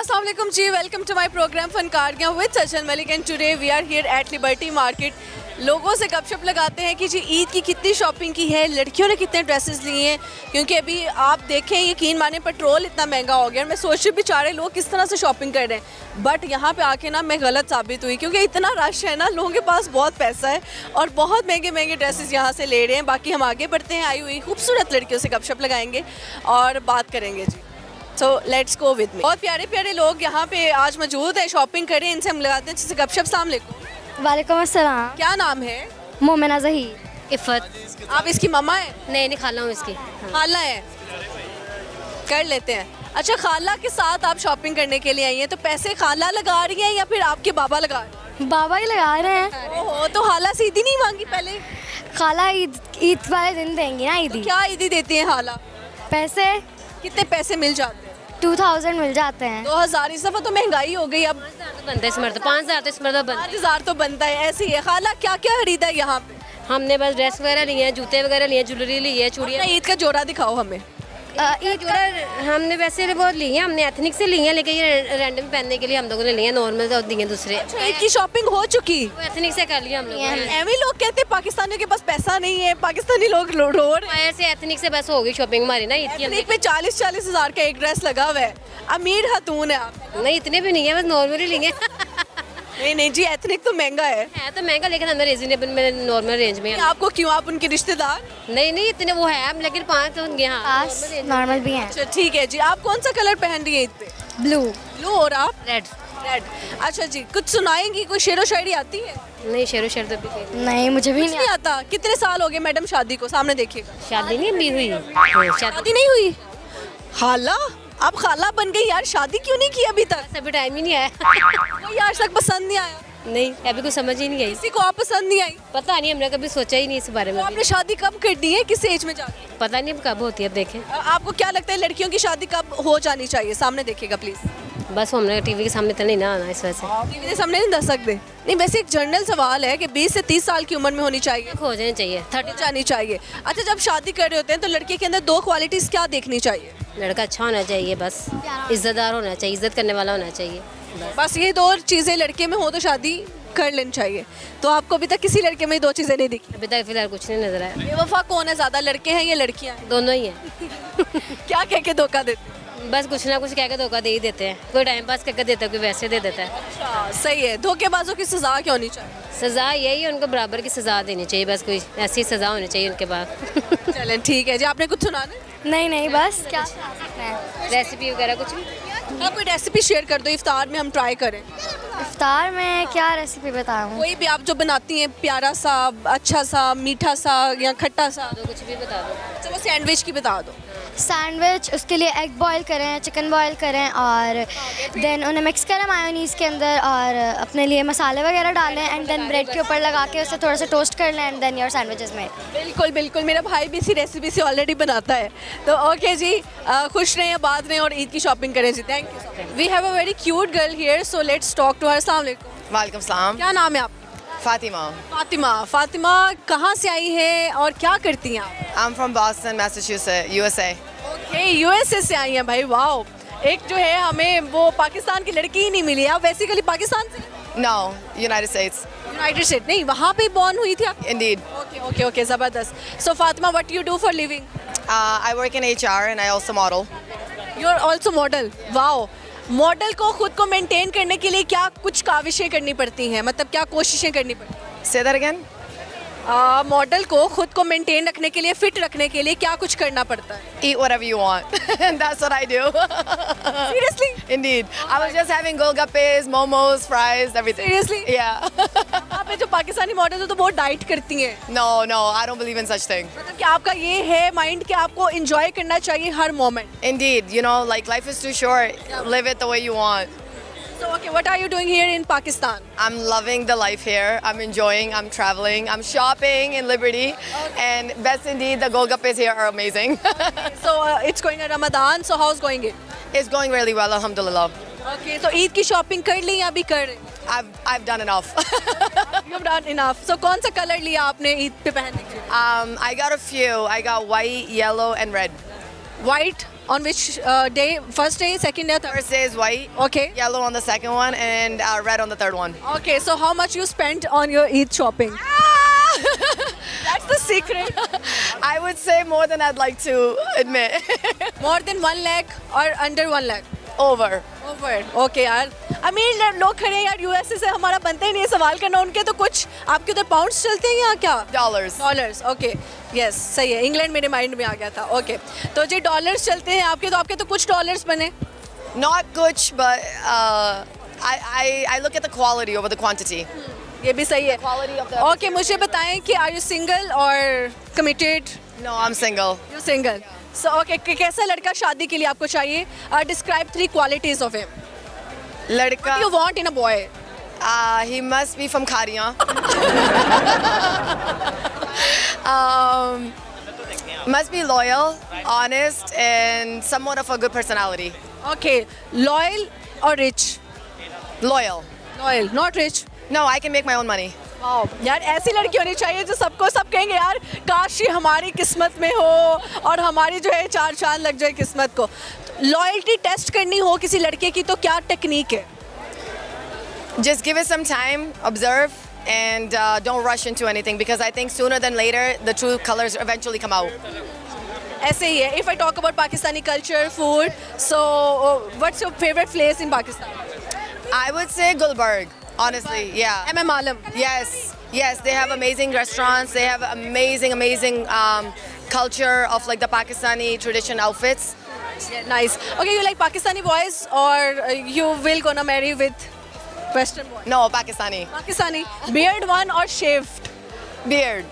अस्सलाम वालेकुम जी, welcome to my programme फनकारियाँ with Sachin Malik and today we are here at Liberty Market. लोगों से गपशप लगाते हैं कि जी ईद की कितनी शॉपिंग की है, लड़कियों ने कितने ड्रेसेस लिए हैं, क्योंकि अभी आप देखें यकीन माने पेट्रोल इतना महंगा हो गया। मैं सोच रही बेचारे लोग किस तरह से शॉपिंग कर रहे हैं, बट यहाँ पे आके ना मैं गलत साबित हुई, क्योंकि इतना रश है ना, लोगों के पास बहुत पैसा है और बहुत महंगे महंगे ड्रेसेस यहाँ से ले रहे हैं। बाकी हम आगे बढ़ते हैं, आई हुई खूबसूरत लड़कियों से गपशप लगाएंगे और बात करेंगे जी। सो लेट्स गो विद मी। बहुत प्यारे प्यारे लोग यहाँ पे आज मौजूद हैं, शॉपिंग करें, इनसे हम लगाते हैं जिससे गपशप। अस्सलाम वालेकुम। वालेकुम अस्सलाम। क्या नाम है? मोमिना ज़हीर। इफ़त। आप इसकी मम्मा हैं? नहीं खाला हूँ इसकी। खाला है, कर लेते हैं। अच्छा, खाला के साथ आप शॉपिंग करने के लिए आई हैं, तो पैसे खाला लगा रही हैं या फिर आपके बाबा लगा रहे हैं? बाबा ही लगा रहे हैं। ओहो, तो खाला से ईदी नहीं मांगी पहले? खाला ईद वाले दिन देंगी ना ईदी। क्या ईदी देती हैं खाला? पैसे कितने पैसे मिल जाते हैं? 2000 मिल जाते हैं। 2000। इस दफ़ा तो महंगाई हो गई, अब 5000 तो बनता है इस मर्द, 5000 तो इस मर्द बनता है। 5000 तो बनता है। ऐसी है। खाला क्या क्या खरीदा है यहाँ पे? हमने बस ड्रेस वगैरह लिए हैं, जूते वगैरह लिए हैं, ज्वेलरी ली है, अपना चूड़ियाँ। ईद का जोड़ा दिखाओ हमें। ईद जोड़ा हमने वैसे बहुत ली हैं, हमने एथनिक से ली हैं, लेकिन ये रैंडम पहनने के लिए हम लोगों ने लिए हैं, नॉर्मल तो दिए दूसरे। ईद की शॉपिंग हो चुकी? वो एथनिक से कर लिया हम लोगों ने। एवं लोग कहते हैं पाकिस्तानियों के पास पैसा नहीं है, पाकिस्तानी लोग रो रहे हैं। फायर से एथनिक से बस हो गई शॉपिंग हमारी ना ईद की। एथनिक पे 40-40 हज़ार का एक ड्रेस लगा हुआ है। अमीर खातून है आप? नहीं इतने भी नहीं है, बस नॉर्मली लिए नहीं नहीं जी, एथनिक तो महंगा है। है तो महंगा, लेकिन हमें रीजनेबल में नॉर्मल रेंज में है। आपको क्यों, आप उनके रिश्तेदार? नहीं इतने वो है, लेकिन 5 तो होंगे। हाँ नॉर्मल भी हैं। अच्छा ठीक है जी। आप कौन सा कलर पहन रही है ईद पे? ब्लू। ब्लू। और आप? रेड। रेड। अच्छा जी, कुछ सुनाएंगी? कोई शेरो शायरी आती है? नहीं शेरो शेर तो भी नहीं मुझे भी कुछ नहीं नहीं आता। कितने साल हो गए मैडम शादी को? सामने देखिएगा। शादी नहीं अभी हुई। शादी नहीं हुई? खाला, आप खाला बन गई यार, शादी क्यों नहीं की अभी तक? अभी टाइम ही नहीं आया। कोई आज तक पसंद नहीं आया? नहीं अभी कुछ समझ ही नहीं आई। किसी को आप पसंद नहीं आई? पता नहीं, हमने कभी सोचा ही नहीं इस बारे में। तो आपने शादी कब करनी है, किस एज में जाके? पता नहीं अब कब होती है, अब देखें। आपको क्या लगता है लड़कियों की शादी कब हो जानी चाहिए? सामने देखिएगा प्लीज। बस हमने टीवी के सामने तो नहीं ना आना इस वजह से। टीवी के सामने नहीं दस सकते? नहीं, वैसे एक जनरल सवाल है कि 20 से 30 साल की उम्र में होनी चाहिए, हो जानी चाहिए, 30 जानी चाहिए। अच्छा, जब शादी कर रहे होते हैं तो लड़के के अंदर 2 क्वालिटीज क्या देखनी चाहिए? लड़का अच्छा होना चाहिए, बस इज्जतदार होना चाहिए, इज्जत करने वाला होना चाहिए। बस ये 2 चीजें लड़के में हो तो शादी कर लेनी चाहिए। तो आपको अभी तक किसी लड़के में ये 2 चीजें नहीं दिखी? अभी तक फिलहाल कुछ नहीं नजर आया। बेवफा कौन है ज्यादा, लड़के हैं या लड़कियां हैं? दोनों ही हैं। क्या कह के धोखा देते हैं? बस कुछ ना कुछ कह के धोखा दे ही देते हैं। कोई टाइम पास करके देता है, कोई वैसे दे देता है। अच्छा, सही है। धोखेबाजों की सजा क्या होनी चाहिए? सजा यही है, उनको बराबर की सजा देनी चाहिए, बस कोई ऐसी सजा होनी चाहिए उनके बाद। चलें ठीक है जी। आपने कुछ सुनाना है? नहीं बस क्या सुना सकते हैं। रेसिपी वगैरह कुछ भी। आप कोई रेसिपी शेयर कर दो, इफ्तार में हम ट्राई करें। इफ्तार में क्या रेसिपी बताऊँ? कोई भी आप जो बनाती हैं, प्यारा सा, अच्छा सा, मीठा सा या खट्टा सा। तो कुछ भी बता दो। चलो सैंडविच की बता दो। सैंडविच, उसके लिए एग बॉईल करें, चिकन बॉईल करें और देन उन्हें मिक्स करें मायोनीज़ के अंदर और अपने लिए मसाले वगैरह डालें एंड देन ब्रेड के ऊपर लगा के उसे थोड़ा सा टोस्ट कर लें and then your sandwich is made. बिल्कुल बिल्कुल, मेरा भाई भी इसी रेसिपी से ऑलरेडी बनाता है। तो ओके जी, खुश रहें, बात रहें और ईद की शॉपिंग करें जी। Thank you. We have a very cute girl here, so let's talk to her. अस्सलाम वालेकुम। वालेकुम सलाम। क्या नाम है आपका? फातिमा। फातिमा। फातिमा कहाँ से आई है और क्या करती हैं आप? I am from Boston Massachusetts, USA. Okay, USA से आई हैं भाई, वाओ। एक जो है हमें वो पाकिस्तान की लड़की ही नहीं मिली। आप बेसिकली पाकिस्तान से? No, United States. United States? नहीं, वहाँ पे बॉर्न हुई थी आप? इंडीड। ओके ओके ओके, ज़बरदस्त। So Fatima, what you do for living? I work in HR and I also model. You are also model? Wow. Model को खुद को मेंटेन करने के लिए क्या कुछ काविशें करनी पड़ती हैं, मतलब क्या कोशिशें करनी पड़ती हैं? Say that again. मॉडल को खुद को मेंटेन रखने के लिए, फिट रखने के लिए क्या कुछ करना पड़ता है? Eat whatever you want. That's what I do. Seriously? Indeed. I was just having golgappes, momos, fries, everything. Seriously? Yeah. वहाँ पे जो पाकिस्तानी मॉडल है तो बहुत डाइट करती हैं। No, I don't believe in such thing. मतलब कि आपका ये है माइंड कि आपको एंजॉय करना चाहिए हर moment. Indeed, like life is too short. Live it the way you want. So okay, what are you doing here in Pakistan? I'm loving the life here. I'm enjoying. I'm traveling. I'm shopping in Liberty, and best indeed, the golgappes here are amazing. So it's going to Ramadan. So how's going it? It's going really well, alhamdulillah. Okay, so Eid की shopping कर ली या अभी कर रहे? I've done enough. You've done enough. So कौन सा colour लिया आपने ईद पे पहनने के लिए? I got a few. I got white, yellow, and red. White on which day? First day, second day, third? First day is white, Okay. yellow on the second one, and red on the third one. Okay, so how much you spent on your Eid shopping? That's the secret. I would say more than I'd like to admit. More than 1 lakh or under 1 lakh? Over. Over okay यार अमीर लोग खड़े हैं यार USA से हमारा बनता ही नहीं है सवाल करना उनके तो कुछ आपके उधर पाउंड्स चलते हैं यहाँ क्या Dollars. डॉलर्स ओके यस सही है इंग्लैंड मेरे माइंड में आ गया था ओके तो जी डॉलर्स चलते हैं आपके तो कुछ डॉलर्स बने Not kuch, but I look at the quality over the quantity. ये भी सही है Quality of the. ओके मुझे बताएं कि आर यू सिंगल और committed No, I'm single. You single so okay कैसा लड़का शादी के लिए आपको चाहिए describe 3 qualities of him Ladka. You want in a boy He must be from Kariyan. Must be loyal, honest, and somewhat of a good personality. Okay loyal और rich Loyal. Loyal not rich No, I can make my own money. यार ऐसी लड़की होनी चाहिए जो सबको सब कहेंगे यार काश ये हमारी किस्मत में हो और हमारी जो है 4 चांद लग जाए किस्मत को लॉयल्टी टेस्ट करनी हो किसी लड़के की तो क्या टेक्निक है Just give it some time, observe, and don't rush into anything because I think sooner than later the true colors eventually come out. ऐसे ही है if I talk about Pakistani culture food so what's your favourite place in Pakistan I would say Gulbarg, honestly, yeah. एम आलम Yes, they have amazing restaurants. They have amazing culture of like the Pakistani tradition outfits. Nice okay you like Pakistani boys और you will gonna marry with western boy No, Pakistani. Pakistani beard one और shaved Beard.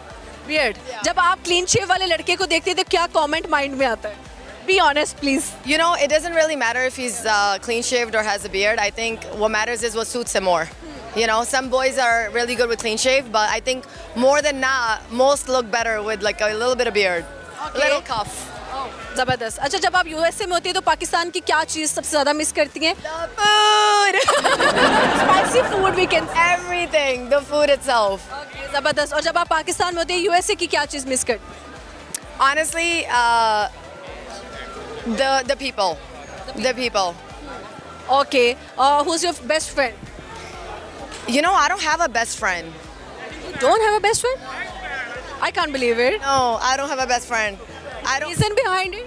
Beard जब आप clean shave वाले लड़के को देखते हैं तो क्या कमेंट माइंड में आता है be honest please You know, it doesn't really matter if he's clean shaved or has a beard. I think what matters is what suits him more. You know, some boys are really good with clean shave, but I think more than not, most look better with like a little bit of beard. Okay. Little cuff. जबरदस्त अच्छा जब आप USA में होती है तो पाकिस्तान की क्या चीज़ सबसे ज़्यादा मिस करती हैं The food! Spicy food we can Everything. The food itself. जबरदस्त और जब आप पाकिस्तान में होती है यूएसए की क्या चीज़ मिस करती Honestly, the people. The people. Okay who's your best friend You know, I don't have a best friend. Don't have a best friend I can't believe it No, I don't have a best friend. I don't. Reason behind it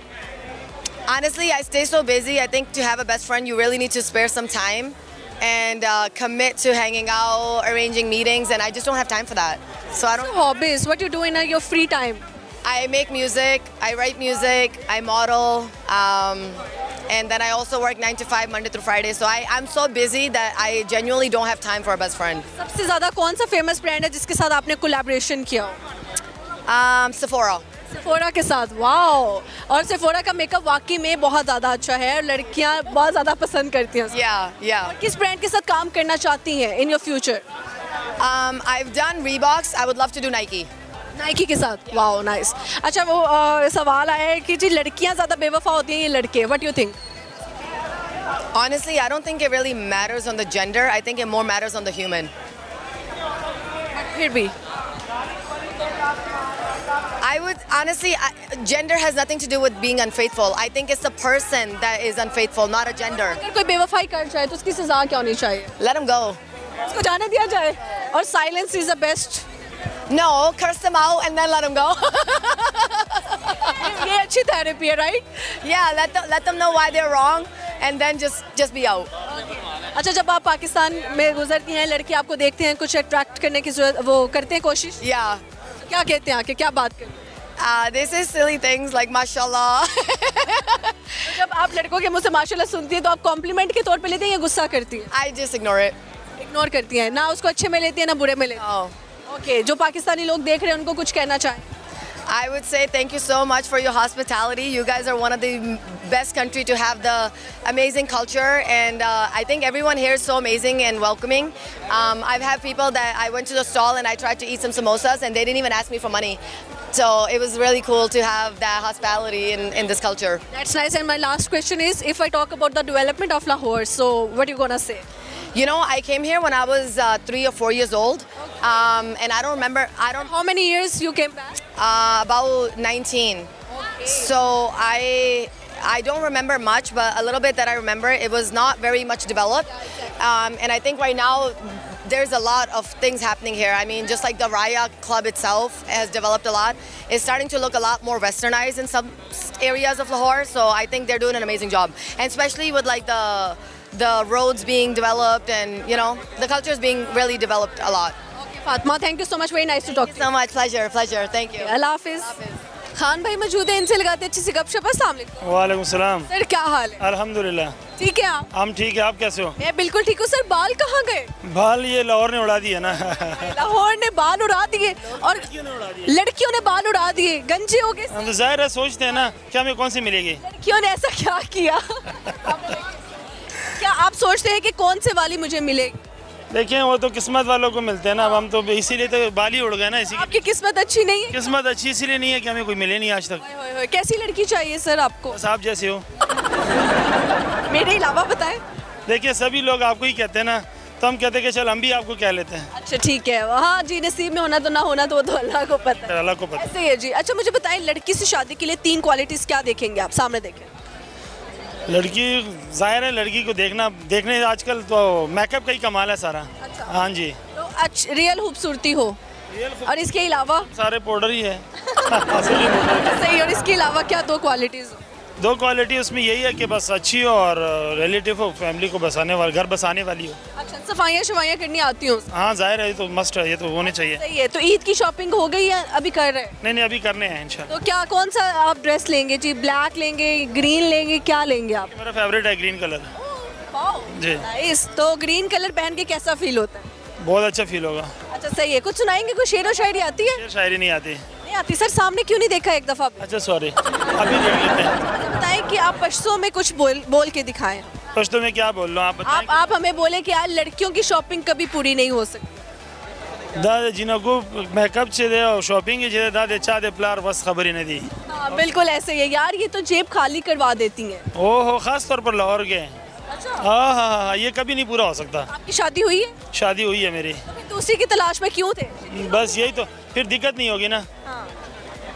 Honestly, I stay so busy. I think to have a best friend, you really need to spare some time and commit to hanging out, arranging meetings, and I just don't have time for that. So I don't. Hobbies what you do in your free time I make music. I write music. I model. And then I also work 9 to 5 Monday through Friday. So I'm so busy that I genuinely don't have time for a best friend. सबसे ज़्यादा कौन सा famous brand है जिसके साथ आपने collaboration किया हो Sephora. सेफोरा के साथ वाओ और सेफोरा का मेकअप वाकई में बहुत ज़्यादा अच्छा है और लड़कियां बहुत ज़्यादा पसंद करती हैं उसे। Yeah. किस ब्रांड के साथ काम करना चाहती हैं in your future I've done Reeboks. I would love to do Nike. Nike के साथ वाओ नाइस अच्छा वो सवाल आया है कि जी लड़कियां ज़्यादा बेवफा होती हैं ये लड़के what you think Honestly, I don't think it really matters on the gender. I think it more matters on the human. फिर भी I would honestly, gender has nothing to do with being unfaithful. I think it's the person that is unfaithful, not a gender. अगर कोई बेवफाई कर जाए तो उसकी सज़ा क्या होनी चाहिए Let him go. उसको जाने दिया जाए और silence is the best No, curse them out and then let them go. ये अच्छी थेरेपी है right Yeah, let them know why they're wrong and then just be out. अच्छा जब आप पाकिस्तान में गुजरती हैं लड़के आपको देखते हैं कुछ अट्रैक्ट करने की जरूरत वो करते हैं कोशिश Yeah. क्या कहते हैं आके क्या बात करते हैं They say silly things like mashallah. तो जब आप लड़कों के मुंह से माशाल्लाह सुनती हैं तो आप कॉम्प्लीमेंट के तौर पे लेती हैं या गुस्सा करती हैं I just ignore it. Ignore करती हैं ना उसको अच्छे में लेती हैं ना बुरे में लेती हैं Oh. ओके जो पाकिस्तानी लोग देख रहे हैं उनको कुछ कहना चाहें I would say thank you so much for your hospitality. You guys are one of the best country to have the amazing culture, and I think everyone here is so amazing and welcoming. I've had people that I went to the stall and I tried to eat some samosas, and they didn't even ask me for money. So it was really cool to have that hospitality in this culture. That's nice. And my last question is, if I talk about the development of Lahore, so what are you gonna say? You know, I came here when I was 3 or 4 years old, and I don't remember. How many years you came back? About 19. So I don't remember much, but a little bit that I remember, it was not very much developed. And I think right now there's a lot of things happening here. I mean, just like the Raya Club itself has developed a lot. It's starting to look a lot more westernized in some areas of Lahore. So I think they're doing an amazing job. And especially with like the roads being developed and, you know, the culture is being really developed a lot. Okay, Fatma, thank you so much. Very nice to talk to you. So much. Pleasure. Thank you. अल्लाह हाफिज। खान भाई मौजूद है, इनसे लगाते हैं अच्छी सी गपशप। अस्सलाम वालेकुम। वालेकुम सलाम। सर क्या हाल है? अल्हम्दुलिल्लाह ठीक है आप? हम ठीक है, आप कैसे हो? मैं बिल्कुल ठीक हूँ। सर बाल कहाँ गए? बाल ये लाहौर ने उड़ा दिए ना। लाहौर ने बाल उड़ा दिए और लड़कियों ने बाल उड़ा दिए, गंजे हो गए। हम तो जाहिर है सोचते हैं ना कि हमें कौन सी मिलेगी। लड़कियों ने ऐसा क्या किया? क्या आप सोचते हैं कि कौन से वाली मुझे मिलेगी? देखिए वो तो किस्मत वालों को मिलते हैं ना, अब हम तो इसीलिए तो बाल ही उड़ गए ना। इसी आपकी किस्मत अच्छी नहीं है? किस्मत अच्छी इसीलिए नहीं है कि हमें कोई मिले नहीं आज तक। होय, होय, कैसी लड़की चाहिए सर आपको? बस आप जैसे हो। मेरे अलावा बताएं। देखिए सभी लोग आपको ही कहते हैं ना, तो हम कहते हैं कि चल हम भी आपको कह लेते हैं। अच्छा ठीक है, हाँ जी, नसीब में होना तो ना होना तो वो तो अल्लाह को पता है। अल्लाह को पता। ऐसे ही है जी। अच्छा मुझे बताएं, लड़की से शादी के लिए 3 क्वालिटीज क्या देखेंगे आप? सामने देखें। लड़की जाहिर है, लड़की को देखने आजकल तो मेकअप का ही कमाल है सारा। अच्छा। हाँ जी। तो रियल खूबसूरती हो और इसके अलावा सारे पाउडर ही है। असली पाउडर। सही। और इसके अलावा क्या 2 क्वालिटीज हो? 2 क्वालिटी उसमें यही है कि बस अच्छी हो और रिलेटिव हो, फैमिली को बसाने वाली, घर बसाने वाली हो। अच्छा, सफाइयाँ शफाइयाँ करनी आती हो? हाँ जाहिर है, ये तो मस्ट है, ये तो होने चाहिए। सही है। तो ईद की शॉपिंग हो गई या अभी कर रहे हैं? नहीं अभी करने हैं इंशाल्लाह। तो क्या कौन सा आप ड्रेस लेंगे जी? ब्लैक लेंगे, ग्रीन लेंगे, क्या लेंगे आप? मेरा फेवरेट है ग्रीन कलर जी। नाइस। तो ग्रीन कलर पहन के कैसा फील होता है? बहुत अच्छा फील होगा। अच्छा सही है। कुछ सुनाएंगे? कोई शेर व शायरी आती है? शेर शायरी नहीं आती। नहीं आती सर? सामने क्यों नहीं देखा एक दफा? अच्छा सॉरी, अभी देख लेते हैं। अच्छा बताएं कि आप पश्तो में कुछ बोल के दिखाएं। पश्तो में क्या बोल रहा हूँ आप बताएं। आप हमें बोले कि यार लड़कियों की शॉपिंग कभी पूरी नहीं हो सकती। दादा जिनको मेकअप चाहिए और शॉपिंग ही चाहिए, दादा चाहते प्लार बस खबर ही नहीं दी। हाँ बिल्कुल ऐसे ही है यार, ये तो जेब खाली करवा देती हैं। ओहो, खास तौर पर लाहौर के। अच्छा। हाँ, ये कभी नहीं पूरा हो सकता। आपकी शादी हुई है? शादी हुई है मेरी। तो फिर दूसरी की तलाश में क्यों थे? बस यही तो, फिर दिक्कत नहीं होगी ना। हाँ।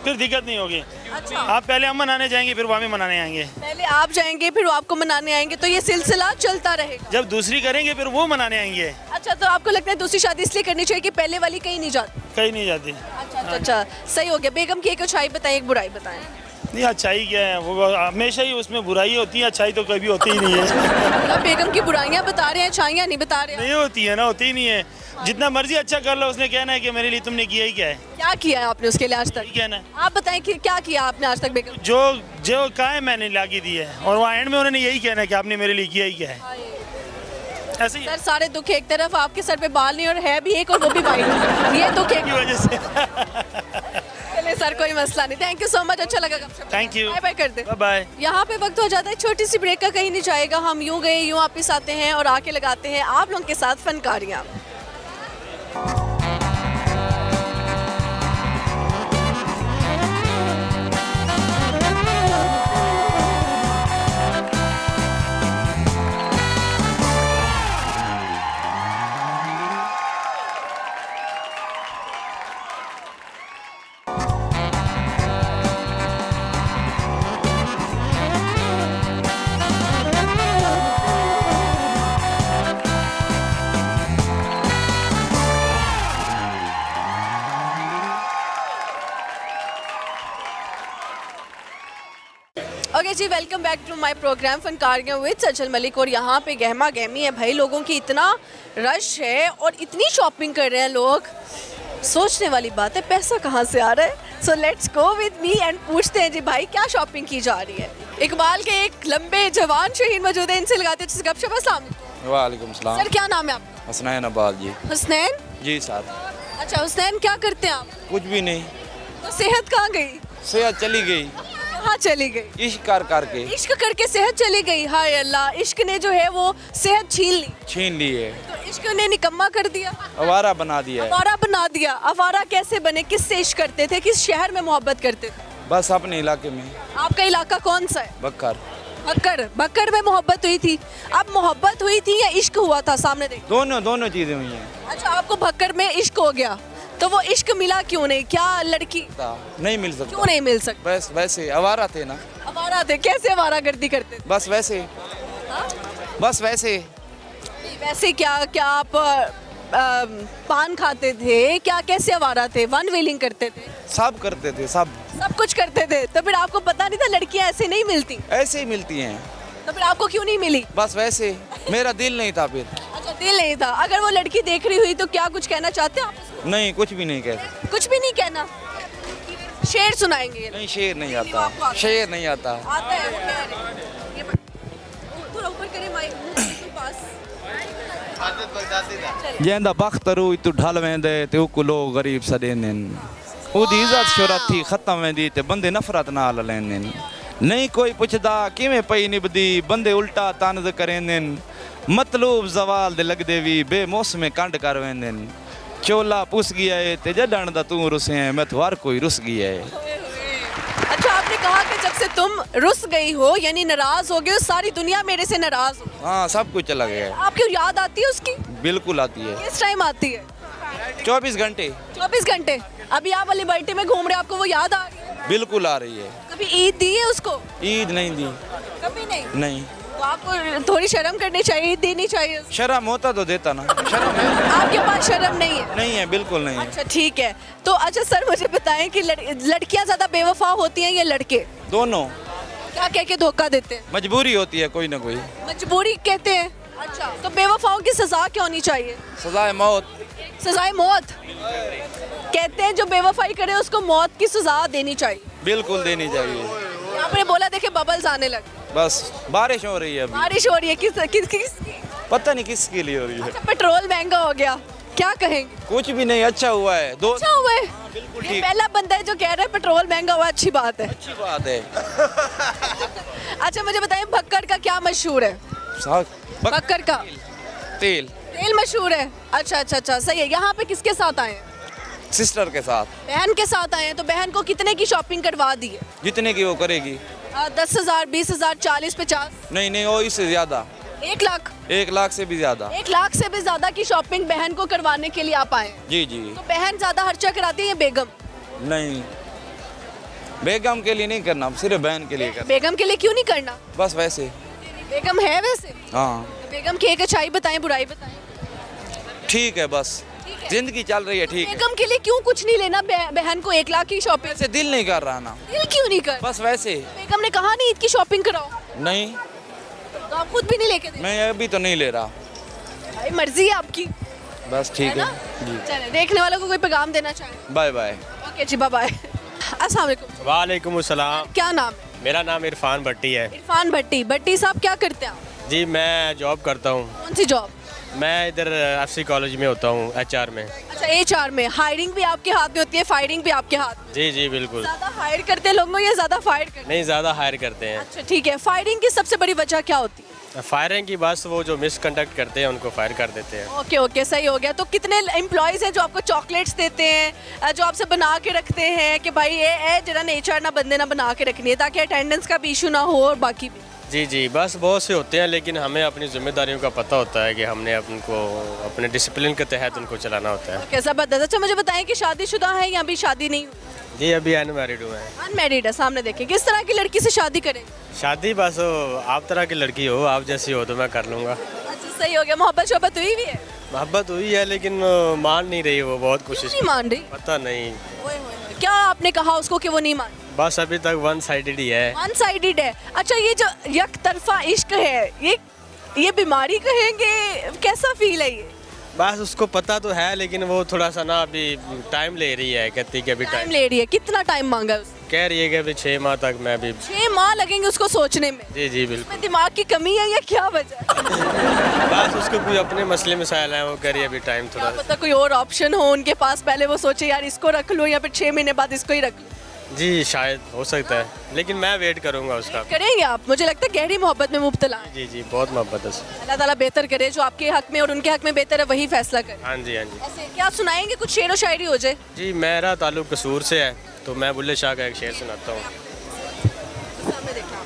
फिर दिक्कत नहीं होगी। अच्छा। आप पहले हम मनाने जाएंगे, फिर वो हमें मनाने आएंगे। पहले आप जाएंगे फिर वो आपको मनाने आएंगे, तो ये सिलसिला चलता रहेगा। जब दूसरी करेंगे फिर वो मनाने आएंगे। अच्छा, तो आपको लगता है दूसरी शादी इसलिए करनी चाहिए कि पहले वाली कहीं नहीं जाती? कहीं नहीं जाती। अच्छा सही हो गया। बेगम की एक अच्छाई बताएं, एक बुराई बताएं। नहीं अच्छाई क्या है, वो हमेशा ही उसमें बुराई होती है, अच्छाई तो कभी होती ही नहीं है। आप बेगम की बुराइयां बता रहे हैं, अच्छाइयां नहीं बता रहे हैं। नहीं होती है ना, होती ही नहीं है। जितना मर्जी अच्छा कर लो, उसने कहना है कि मेरे लिए तुमने किया ही क्या है। क्या किया है आपने उसके लिए आज तक? यही कहना है। आप बताएं कि क्या किया आपने आज तक बेगम? जो जो कहा है मैंने लागी दी है, और वहाँ एंड में उन्होंने यही कहना है कि आपने मेरे लिए किया ही क्या है। ऐसे ही सर सारे दुख एक तरफ, आपके सर पे बाल नहीं और है भी एक और वो भी वाइट, ये दुख एक की वजह से। चलिए सर कोई मसला नहीं। थैंक यू सो मच, अच्छा लगा गपशप। Thank you. बाय बाय कर दे। Bye bye. यहाँ पे वक्त हो जाता है छोटी सी ब्रेक का, कहीं नहीं जाएगा। हम यूं गए यूं वापिस आते हैं और आके लगाते हैं आप लोगों के साथ फनकारियाँ। ओके जी, welcome back to my programme फनकारियाँ with Sachal Malik. और यहाँ पे गहमा गहमी है भाई, लोगों की इतना रश है और इतनी शॉपिंग कर रहे हैं लोग, सोचने वाली बात है पैसा कहाँ से आ रहा है। सो let's go with me and पूछते हैं जी भाई क्या शॉपिंग की जा रही है। इकबाल के एक लंबे जवान शहीन मौजूद है, इनसे लगाते हैं गपशप। अस्सलाम वालेकुम। वालेकुम सलाम। सर क्या नाम है आपका? हसनैन अब्बास जी। हुसनैन जी सर। अच्छा हुसनैन, क्या करते हैं आप? कुछ भी नहीं, तो सेहत कहाँ गई? सेहत चली गई कहाँ चली गई? इश्क कर करके। इश्क करके सेहत चली गई? हाय अल्लाह, इश्क ने जो है वो सेहत छीन ली। छीन लिए, तो इश्क ने निकम्मा कर दिया, आवारा बना दिया है। आवारा बना दिया। आवारा कैसे बने? किससे इश्क करते थे? किस शहर में मोहब्बत करते थे? बस अपने इलाके में। आपका इलाका कौन सा है? बक्कर। बक्कर। बक्कर में मोहब्बत हुई थी। अब मोहब्बत हुई थी या इश्क हुआ था? सामने देखो। दोनों चीजें हुई हैं। अच्छा, आपको बक्कर में इश्क हो गया, तो वो इश्क मिला क्यों नहीं? क्या लड़की नहीं मिल क्यों सकता। नहीं मिल सकती? बस वैसे आवारा थे ना, आवारा थे? कैसे आवारागर्दी करते थे? बस वैसे, बस वैसे। नहीं, वैसे क्या क्या आप पान खाते थे क्या? कैसे आवारा थे? वन व्हीलिंग करते थे? सब करते थे, सब सब कुछ करते थे? तो फिर आपको पता नहीं था लड़कियां ऐसे नहीं मिलती? ऐसे ही मिलती हैं। तो फिर आपको क्यों नहीं मिली? बस वैसे, मेरा दिल नहीं था फिर। अच्छा, दिल नहीं था। अगर वो लड़की देख रही हुई तो क्या कुछ कहना चाहते हो आप उसको? नहीं, कुछ भी नहीं कहते। कुछ भी नहीं कहना? शेर सुनाएंगे? नहीं, शेर नहीं आपको आता आता, है? शेर नहीं आता। आता है, वो कह रहे हैं। ये थोड़ा ऊपर करें माइक के पास। जेंदा बख्तरू तू ढल वेंदे ते उको लोग गरीब सदेंदे ओदी इज्जत शोहरत थी खत्म वेंदी ते बंदे नफरत नाल लैंदे नहीं कोई पुछदा किवें पई निभदी बंदे उल्टा तंज करेंदे मतलूब जवाल दे लगदे वी बेमौसमे कंड कर वेंदे चोला पुस गया है ते जडण दा तू रुसे है मैं तो हर कोई रुस गया है। अच्छा, आपने कहा कि जब से तुम रुस गई हो यानी नाराज हो गए हो, सारी दुनिया मेरे से नाराज हो। हाँ, सब कुछ चला गया है। आपको याद आती है उसकी? बिल्कुल आती है। किस टाइम आती है? 24 घंटे। 24 घंटे? अभी आप वाली बर्टी में घूम रहे हो, आपको वो याद आ रही है? बिल्कुल आ रही है। कभी ईद दी है उसको? ईद नहीं दी। कभी नहीं? नहीं। तो आपको थोड़ी शर्म करनी चाहिए, ईद देनी चाहिए। शर्म होता तो देता ना, शर्म है। आपके पास शर्म नहीं है? नहीं है, बिल्कुल नहीं है। अच्छा, ठीक है। तो अच्छा सर, मुझे बताएं कि लड़कियां ज्यादा बेवफा होती हैं या लड़के? दोनों। क्या कह के धोखा देते हैं? मजबूरी होती है कोई ना कोई। मजबूरी कहते हैं? अच्छा, तो बेवफाओं की सजा क्या होनी चाहिए? सजाए मौत। सजाए मौत? कहते हैं जो बेवफाई करे उसको मौत की सजा देनी चाहिए। बिल्कुल देनी चाहिए। आपने बोला देखे बबल्स आने लगे। बस बारिश हो रही है अभी। बारिश हो रही है? किस पता नहीं किसके लिए हो रही है। अच्छा, पेट्रोल महंगा हो गया, क्या कहेंगे? कुछ भी नहीं, अच्छा हुआ है। दो अच्छा हुआ है? बिल्कुल ये ठीक। पहला बंदा है जो कह रहा है पेट्रोल महंगा हुआ, अच्छी बात है। अच्छी बात है। अच्छा, मुझे बताएं भक्कड़ का क्या मशहूर है? भक्कड़ का तेल। तेल मशहूर है? अच्छा अच्छा अच्छा, सही है। यहाँ पे किसके साथ आए हैं? सिस्टर के साथ। बहन के साथ आए हैं। तो बहन को कितने की शॉपिंग करवा दी है? जितने की वो करेगी। 10,000, 20,000, 40, 50? नहीं नहीं, वो इससे ज्यादा। 1 लाख? 1 लाख से भी ज्यादा। 1 लाख से भी ज्यादा की शॉपिंग बहन को करवाने के लिए आप आए हैं? जी जी। तो बहन ज्यादा खर्चा कराती है या बेगम? नहीं, बेगम के लिए नहीं करना, सिर्फ बहन के लिए करना। बेगम के लिए क्यों नहीं करना? बस वैसे। बेगम है वैसे? हाँ, तो बेगम की एक अच्छाई बताएं, बुराई बताएं। ठीक है, बस जिंदगी चल रही है, ठीक है। बेगम के लिए क्यों कुछ नहीं लेना? बहन को 1 लाख की शॉपिंग? वैसे दिल नहीं कर रहा ना। दिल क्यों नहीं कर? बस वैसे। बेगम ने कहा नहीं ईद की शॉपिंग कराओ? नहीं, तो आप खुद भी नहीं लेके दे? मैं अभी तो नहीं ले रहा। भाई मर्जी है आपकी, बस ठीक है। चले देखने वालों को कोई पैगाम देना चाहें? Bye bye. ओके जी, बाय बाय। अस्सलाम वालेकुम। वालेकुम अस्सलाम। क्या नाम है? मेरा नाम इरफान भट्टी है। इरफान भट्टी। भट्टी साहब क्या करते हैं आप? जी, मैं जॉब करता हूँ। कौन सी जॉब? मैं इधर एफसी कॉलेज में होता हूँ, HR में। अच्छा, HR में। हायरिंग भी आपके हाथ में होती है, फायरिंग भी आपके हाथ में? जी जी बिल्कुल। ज्यादा हायर करते हैं लोगों या ज्यादा फायर करते हैं? नहीं, ज़्यादा हायर करते हैं। अच्छा, ठीक है। फायरिंग की सबसे बड़ी वजह क्या होती है? फायरिंग की बस वो जो मिसकंडक्ट करते हैं उनको फायर कर देते हैं। ओके ओके, सही हो गया। तो कितने एम्प्लॉयज हैं जो आपको चॉकलेट्स देते हैं, जो आपसे बना के रखते हैं कि भाई ये जरा HR ना बंदे ना बना के रखनी है ताकि अटेंडेंस का भी इशू ना हो और बाकी भी? जी जी, बस बहुत से होते हैं, लेकिन हमें अपनी जिम्मेदारियों का पता होता है कि हमने उनको अपने डिसिप्लिन के तहत उनको चलाना होता है। ओके, जबरदस्त। अच्छा, मुझे बताएं कि शादीशुदा है या अभी शादी नहीं हुई? जी, अभी अनमैरिड हुए हैं। अनमैरिड है। सामने देखें किस तरह की लड़की से शादी करें? शादी बस आप तरह की लड़की हो, आप जैसी हो तो मैं कर लूँगा। अच्छा, सही हो गया। मोहब्बत शोहब्बत हुई भी है? मोहब्बत हुई है लेकिन मान नहीं रही, वो बहुत कोशिश नहीं मान रही? पता नहीं ओए होए, क्या आपने कहा उसको कि वो नहीं मान? बस अभी तक वन साइडेड ही है। वन साइडेड है? अच्छा, ये जो एक तरफा इश्क है ये बीमारी कहेंगे? कैसा फील है ये? बस उसको पता तो है, लेकिन वो थोड़ा सा ना अभी टाइम ले रही है, कहती कि अभी टाइम टाइम ले रही है? कितना टाइम मांगा है उसने? कह रही है कि अभी 6 माह तक मैं अभी। 6 माह लगेंगे उसको सोचने में? जी जी बिल्कुल। में दिमाग की कमी है या क्या वजह है? बस उसको कोई अपने मसले मसाइल हैं, वो कह रही है अभी टाइम क्या थोड़ा। पता कोई और ऑप्शन हो उनके पास, पहले वो सोचे यार इसको रख लो या फिर 6 महीने बाद इसको ही रख लो। जी शायद हो सकता है, लेकिन मैं वेट करूँगा उसका। करेंगे आप? मुझे लगता है गहरी मोहब्बत में मुब्तला है। जी जी, बहुत मोहब्बत है। अल्लाह ताला बेहतर करे, जो आपके हक में और उनके हक में बेहतर है वही फैसला करे। हाँ जी हाँ जी। ऐसे क्या सुनाएंगे? कुछ शेर व शायरी हो जाए। जी, मेरा ताल्लुक कसूर से है, तो मैं बुल्ले शाह का एक शेर सुनाता हूँ। सामने देखना।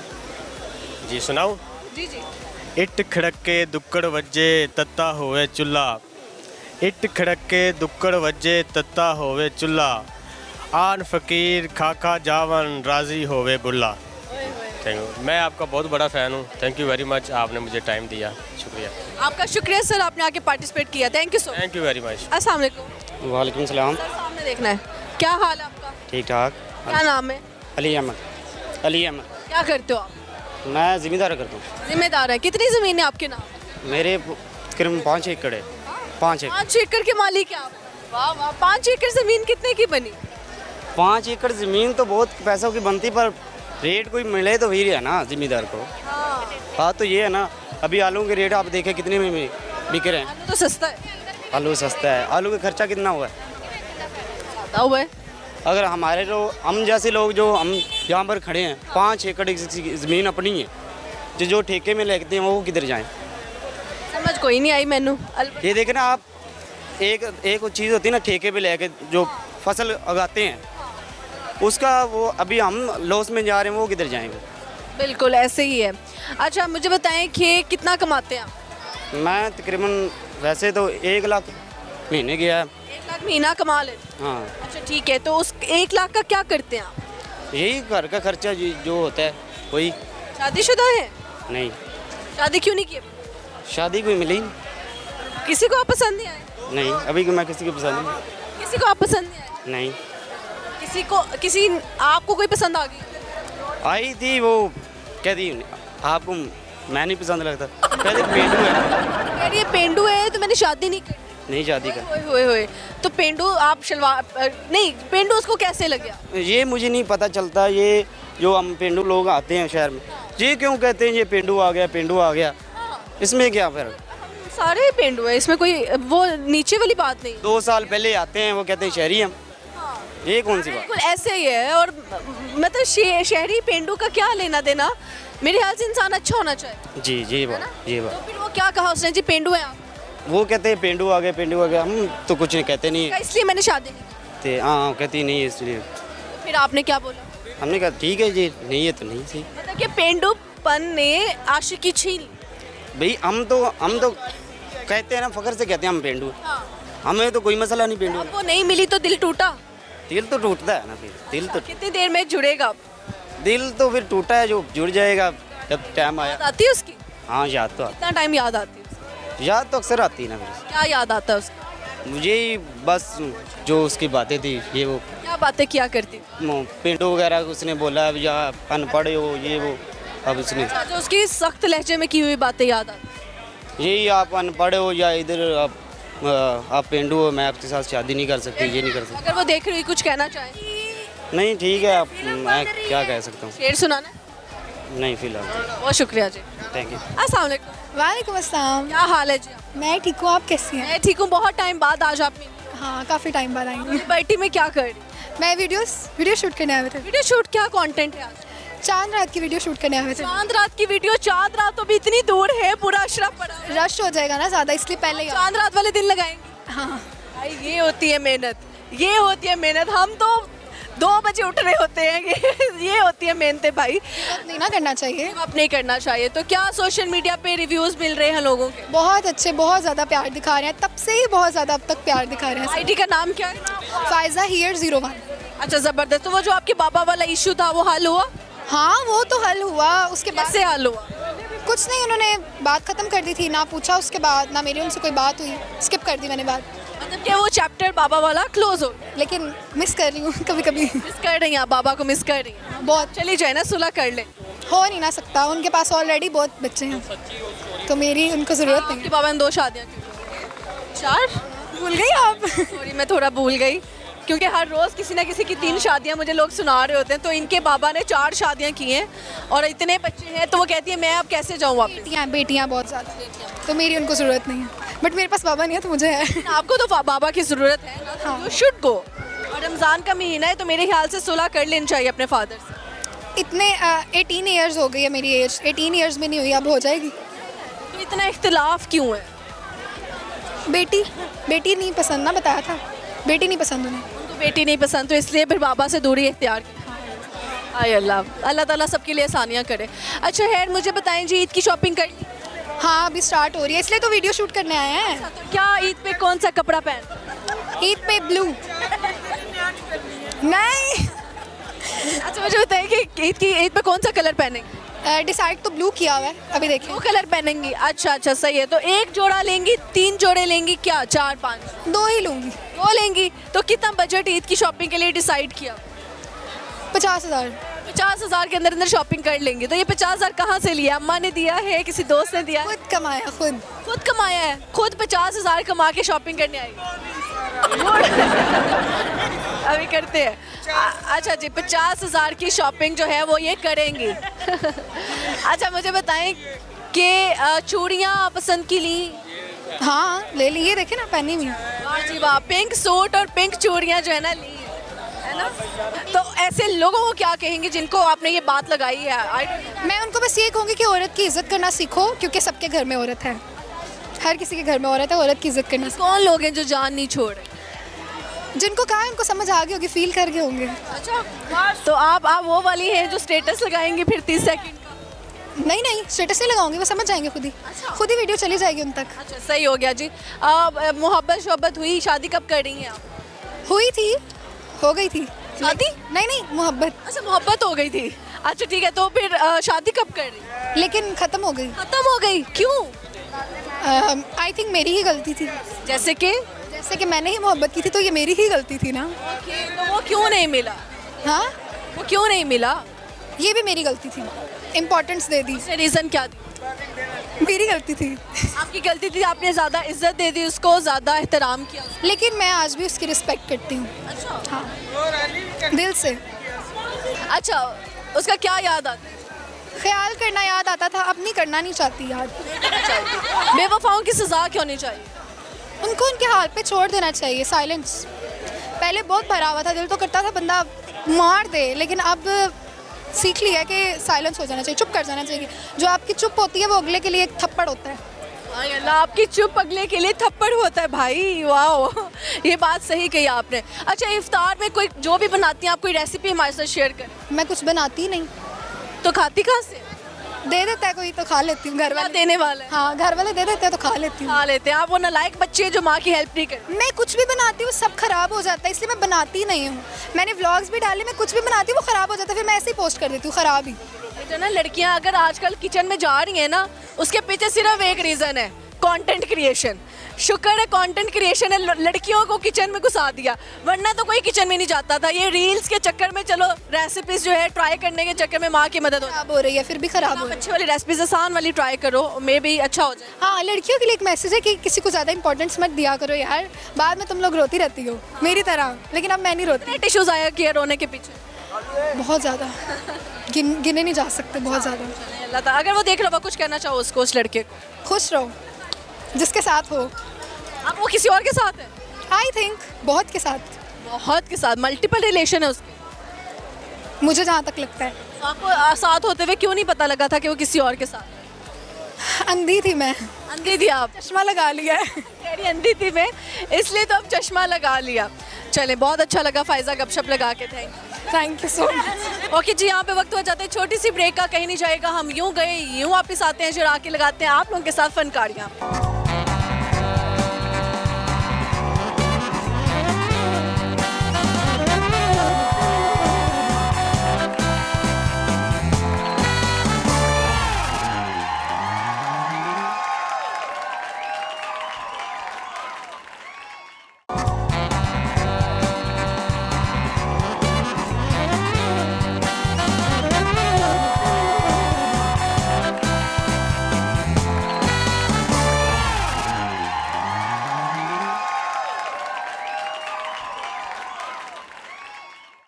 जी सुनाऊँ? जी जी। इट खड़के दुक्कड़ वज्जे तत्ता होए चुल्ला, इट खड़के दुक्कड़ वजे तत्ता होवे चुल्ला आन फकीर खाका जावन राजी होवे बुल्ला। थैंक यू, मैं आपका बहुत बड़ा फ़ैन हूँ। थैंक यू वेरी मच, आपने मुझे टाइम दिया, शुक्रिया। आपका शुक्रिया सर, आपने आके पार्टिसिपेट किया, thank you so much. Thank you very much. अस्सलाम वालेकुम। वालेकुम सलाम। सर सामने देखना है, क्या हाल है आपका? ठीक ठाक। क्या नाम है? अली अहमद। अली अहमद। क्या करते हो आप? मैं ज़िम्मेदार करता हूँ। जिम्मेदार है। कितनी ज़मीन है आपके नाम? मेरे तकरीबन 5 एकड़ है। 5 एकड़। 5 एकड़ के मालिक हैं आप? वाह वाह, 5 एकड़ ज़मीन कितने की बनी? 5 एकड़ ज़मीन तो बहुत पैसों की बनती, पर रेट कोई मिले तो वही है ना ज़िम्मेदार को। बात तो ये है ना, अभी आलू के रेट आप देखें कितने में बिक रहे हैं। आलू तो सस्ता है। आलू सस्ता है। आलू का खर्चा कितना हुआ है? ज़्यादा हुआ है। अगर हमारे लोग, हम जैसे लोग जो हम यहाँ पर खड़े हैं, 5 एकड़ की ज़मीन अपनी है, जो ठेके में लेते हैं वो किधर जाएँ? समझ कोई नहीं आई मैनू। ये देखें ना आप, एक चीज़ होती है ना, ठेके पे लेके जो फसल उगाते हैं उसका, वो अभी हम लॉस में जा रहे हैं, वो किधर जाएंगे? बिल्कुल ऐसे ही है। अच्छा मुझे बताएं कि कितना कमाते हैं आप? मैं तकरीबन वैसे तो 1 लाख महीने गया है। 1 लाख महीना कमा लेते? हाँ, अच्छा ठीक है, तो उस 1 लाख का क्या करते हैं आप? यही घर का खर्चा जो होता है वही। शादीशुदा है? नहीं, शादी क्यों नहीं की? शादी कोई मिली नहीं। किसी को आप पसंद नहीं आए? नहीं, अभी मैं किसी को पसंद नहीं। किसी को आप पसंद नहीं आए? नहीं, किसी आपको कोई पसंद आ गई? आई थी वो, कहती आपको मैं नहीं पसंद लगता, कहते पेंडू है। यार ये पेंडू है तो मैंने शादी नहीं की। नहीं शादी का। होए होए होए, तो पेंडू आप शलवार नहीं, पेंडू उसको कैसे लग गया? ये मुझे नहीं पता चलता। ये जो हम पेंडू लोग आते हैं शहर में, ये क्यों कहते हैं ये पेंडू आ गया, पेंडू आ गया, इसमें क्या फ़र्क? सारे पेंडू है, इसमें कोई वो नीचे वाली बात नहीं। 2 साल पहले आते हैं वो कहते हैं शहरी हम, ये कौन सी बात? बिल्कुल ऐसे ही है। और मतलब शहरी पेंडू का क्या लेना देना? मेरे ख्याल से इंसान अच्छा होना चाहिए। जी जी बात, ये तो बात। फिर वो क्या कहा उसने जी पेंडू है आप? वो कहते हैं पेंडू आ गया, पेंडू आ गया, हम तो कुछ नहीं कहते नहीं क्या इसलिए मैंने शादी नहीं की? थे। हाँ, कहती नहीं है इसलिए। तो फिर आपने क्या बोला? हमने कहा ठीक है जी, नहीं है तो नहीं सही। मतलब कि पेंडूपन ने आशिकी छीन ली। भाई हम तो कहते हैं ना, फ़ख्र से कहते हैं हम पेंडू, हमें तो कोई मसला नहीं पेंडू। वो नहीं मिली तो दिल टूटा? दिल तो टूटता है ना, फिर दिल तो, कितनी देर में जुड़ेगा आप? दिल तो फिर टूटा है, जो जुड़ जाएगा जब टाइम आया। याद आती है उसकी? हाँ, याद तो कितना टाइम याद आती है उसकी? याद तो अक्सर आती है ना फिर। क्या याद आता है उसका? मुझे ही बस जो उसकी बातें थी, ये वो क्या बातें किया करती? पेंडू वगैरह उसने बोला, या अनपढ़ हो ये वो, अब उसने अच्छा, जो उसकी सख्त लहजे में की हुई बातें याद आती? यही आप अनपढ़ हो या इधर आप पेंडू हो, मैं आपके साथ शादी नहीं कर सकती, ये नहीं कर सकती। अगर वो देख रही हुई कुछ कहना चाहे? नहीं ठीक है, आप, मैं क्या कह सकता हूँ? शेर सुनाना है? नहीं फिलहाल। बहुत शुक्रिया जी। Thank you. अस्सलाम वालेकुम। वालेकुम अस्सलाम। क्या हाल है जी? मैं ठीक हूँ, आप कैसी हैं? मैं ठीक हूँ। बहुत टाइम बाद आज आप मिली। हाँ, काफ़ी टाइम बाद आई हूँ। बर्टी में क्या कर रही? मैं वीडियो शूट करने आए हुए थे। वीडियो शूट क्या कंटेंट है आज? चांद रात की वीडियो शूट करने आए हुए थे। चांद रात की वीडियो? चांद रात तो भी इतनी दूर है, पूरा अशरफ पड़ा है। रश हो जाएगा ना ज़्यादा, इसलिए पहले ही चांद रात वाले दिन लगाएंगे। हाँ, भाई ये होती है मेहनत, ये होती है मेहनत। हम तो 2 बजे उठ रहे होते हैं। ये होती है मेहनत भाई, नहीं ना करना चाहिए। अब नहीं करना चाहिए। तो क्या सोशल मीडिया पे रिव्यूज मिल रहे हैं लोगों के? बहुत अच्छे, बहुत ज़्यादा प्यार दिखा रहे हैं, तब से ही बहुत ज़्यादा अब तक प्यार दिखा रहे हैं। आईडी का नाम क्या है? फायजा हियर 01। अच्छा ज़बरदस्त। तो वो जो आपके बाबा वाला इशू था वो हल हुआ? हाँ, वो तो हल हुआ। उसके बाद कैसे हल हुआ? कुछ नहीं, उन्होंने बात ख़त्म कर दी थी, ना पूछा उसके बाद, ना मेरी उनसे कोई बात हुई, स्किप कर दी मैंने बात। मतलब कि वो चैप्टर बाबा वाला क्लोज हो? लेकिन मिस कर रही हूँ कभी कभी। मिस कर रही हैं आप बाबा को? मिस कर रही हैं? बहुत। चली जाए ना, सुलह कर ले। हो नहीं ना सकता, उनके पास ऑलरेडी बहुत बच्चे हैं, तो मेरी उनको ज़रूरत नहीं आपके बाबा ने 2 शादियाँ की? 4? भूल गई आप? सॉरी, मैं थोड़ा भूल गई, क्योंकि हर रोज़ किसी ना किसी की 3 शादियाँ मुझे लोग सुना रहे होते हैं। तो इनके बाबा ने 4 शादियाँ की हैं और इतने बच्चे हैं, तो वो कहती है मैं अब कैसे जाऊँ वापस? बेटियाँ बहुत ज़्यादा, तो मेरी उनको ज़रूरत नहीं है। बट मेरे पास बाबा नहीं है तो मुझे है। आपको तो बाबा की ज़रूरत है ना, हाँ। You should go. और रमज़ान का महीना है तो मेरे ख्याल से सुलह कर लेनी चाहिए अपने फादर से। इतने 18 ईयर्स हो गई है मेरी एज, 18 ईयर्स में नहीं हुई, अब हो जाएगी। तो इतना इख्तिलाफ क्यों है? बेटी नहीं पसंद ना, बताया था, बेटी नहीं पसंद उन्हें। उनको बेटी नहीं पसंद, तो इसलिए फिर बाबा से दूरी इख्तियार की। आय अल्लाह, अल्लाह ताला सबके लिए आसानियाँ करे। अच्छा खैर, मुझे बताएं जी, ईद की शॉपिंग कर ली? हाँ अभी स्टार्ट हो रही है, इसलिए तो वीडियो शूट करने आए हैं। तो क्या ईद पे कौन सा कपड़ा पहन? ईद पे ब्लू। नहीं अच्छा मुझे बताइए कि ईद पे कौन सा कलर पहनेंगे? डिसाइड तो ब्लू किया हुआ है, अभी देखिए। दो कलर पहनेंगी, अच्छा सही है। तो एक जोड़ा लेंगी, 3 जोड़े लेंगी, क्या 4 5? 2 ही लूँगी। 2 लेंगी। तो कितना बजट ईद की शॉपिंग के लिए डिसाइड किया? 50,000। 50,000 के अंदर शॉपिंग कर लेंगे। तो ये 50,000 कहाँ से लिया? अम्मा ने दिया है, किसी दोस्त ने दिया है? खुद कमाया, खुद कमाया है। खुद 50,000 कमा के शॉपिंग करने आई। अभी करते हैं। अच्छा जी, 50,000 की शॉपिंग जो है वो ये करेंगी। अच्छा मुझे बताएं कि चूड़ियाँ पसंद की ली? हाँ ले ली, ये देखे ना पहनी हुई। वाह जी वाह, पिंक सूट और पिंक चूड़ियाँ जो है ना ली है ना। तो ऐसे लोगों को क्या कहेंगे जिनको आपने ये बात लगाई है? मैं उनको बस ये कहूँगी कि औरत की इज्जत करना सीखो, क्योंकि सबके घर में औरत है, हर किसी के घर में औरत है, औरत की इज्जत करना। कौन लोग हैं जो जान नहीं छोड़ रहे? जिनको कहा है उनको समझ आ गई होगी, फील कर गए होंगे। अच्छा तो आप वो वाली हैं जो स्टेटस लगाएंगे फिर 30 सेकंड का? नहीं स्टेटस नहीं लगाऊंगी, वो समझ जाएंगे खुद ही वीडियो चली जाएगी उन तक। अच्छा सही हो गया जी। मोहब्बत हुई, शादी कब कर रही हैं आप? हुई थी, हो गई थी शादी? नहीं मोहब्बत। अच्छा मोहब्बत हो गई थी। अच्छा ठीक है, तो फिर शादी कब कर रही? लेकिन खत्म हो गई। खत्म हो गई, क्यों? आई थिंक मेरी ही गलती थी। जैसे कि मैंने ही मोहब्बत की थी, तो ये मेरी ही गलती थी ना। तो वो क्यों नहीं मिला? हाँ वो क्यों नहीं मिला? ये भी मेरी गलती थी, इम्पोर्टेंस दे दी। रीज़न क्या थी? मेरी गलती थी। आपकी गलती थी, आपने ज़्यादा इज्जत दे दी उसको, ज़्यादा एहतराम किया। लेकिन मैं आज भी उसकी रिस्पेक्ट करती हूँ। अच्छा हाँ दिल से। अच्छा उसका क्या याद आता है? ख्याल करना याद आता था, अब नहीं करना नहीं चाहती याद। बेवफाओं की सज़ा क्यों नहीं चाहिए? उनको उनके हाल पे छोड़ देना चाहिए। साइलेंस पहले बहुत भरा हुआ था, दिल तो करता था बंदा मार दे, लेकिन अब सीख लिया है कि साइलेंस हो जाना चाहिए, चुप कर जाना चाहिए। जो आपकी चुप होती है वो अगले के लिए एक थप्पड़ होता है। अल्लाह, आपकी चुप अगले के लिए थप्पड़ होता है भाई। वाह ये बात सही कही आपने। अच्छा इफ्तार में कोई जो भी बनाती हैं आप, कोई रेसिपी हमारे साथ शेयर करें। मैं कुछ बनाती नहीं। तो खाती कहाँ से? दे देता है कोई तो खा लेती हूँ। घर वाले देने वाले? हाँ घर वाले दे देते हैं तो खा लेती हूँ। खा लेते हैं। आप वो नालायक बच्चे जो माँ की हेल्प नहीं करते। मैं कुछ भी बनाती हूँ सब खराब हो जाता है, इसलिए मैं बनाती नहीं हूँ। मैंने व्लॉग्स भी डाले, मैं कुछ भी बनाती हूँ वो खराब हो जाता है, फिर मैं ऐसे ही पोस्ट कर देती हूँ खराब ही। जो ना लड़कियाँ अगर आजकल किचन में जा रही हैं ना, उसके पीछे सिर्फ एक रीज़न है, कंटेंट क्रिएशन। शुक्र है कंटेंट क्रिएशन है, लड़कियों को किचन में घुसा दिया, वरना तो कोई किचन में नहीं जाता था। ये रील्स के चक्कर में, चलो रेसिपीज जो है ट्राई करने के चक्कर में माँ की मदद खराब हो रही है, फिर भी खराब हो रही है। अच्छी वाली रेसिपीज आसान वाली ट्राई करो, मे भी अच्छा हो जाए। हाँ लड़कियों के लिए एक मैसेज है कि किसी को ज़्यादा इंपॉर्टेंस मत दिया करो यार, बाद में तुम लोग रोती रहती हो मेरी तरह, लेकिन अब मैं नहीं रोती। टिश्यूज आया कि रोने के पीछे? बहुत ज़्यादा, गिने नहीं जा सकते, बहुत ज़्यादा। अल्लाह ताला, अगर वो देख रहा हो कुछ कहना चाहो उसको, उस लड़के को? खुश रहो जिसके साथ हो। अब वो किसी और के साथ है? आई थिंक बहुत के साथ। बहुत के साथ? मल्टीपल रिलेशन है उसके? मुझे जहाँ तक लगता है। तो आपको साथ होते हुए क्यों नहीं पता लगा था कि वो किसी और के साथ? अंधी थी मैं। अंधी थी आप? चश्मा लगा लिया है। तेरी अंधी थी मैं, इसलिए तो अब चश्मा लगा लिया। चले बहुत अच्छा लगा फ़ायज़ा गपशप लगा के। Thank you so much. Okay जी, यहाँ पे वक्त हो जाता है छोटी सी ब्रेक का, कहीं नहीं जाएगा। हम यूँ गए यूँ वापस आते हैं, चढ़ा के लगाते हैं आप लोगों के साथ फनकारियाँ।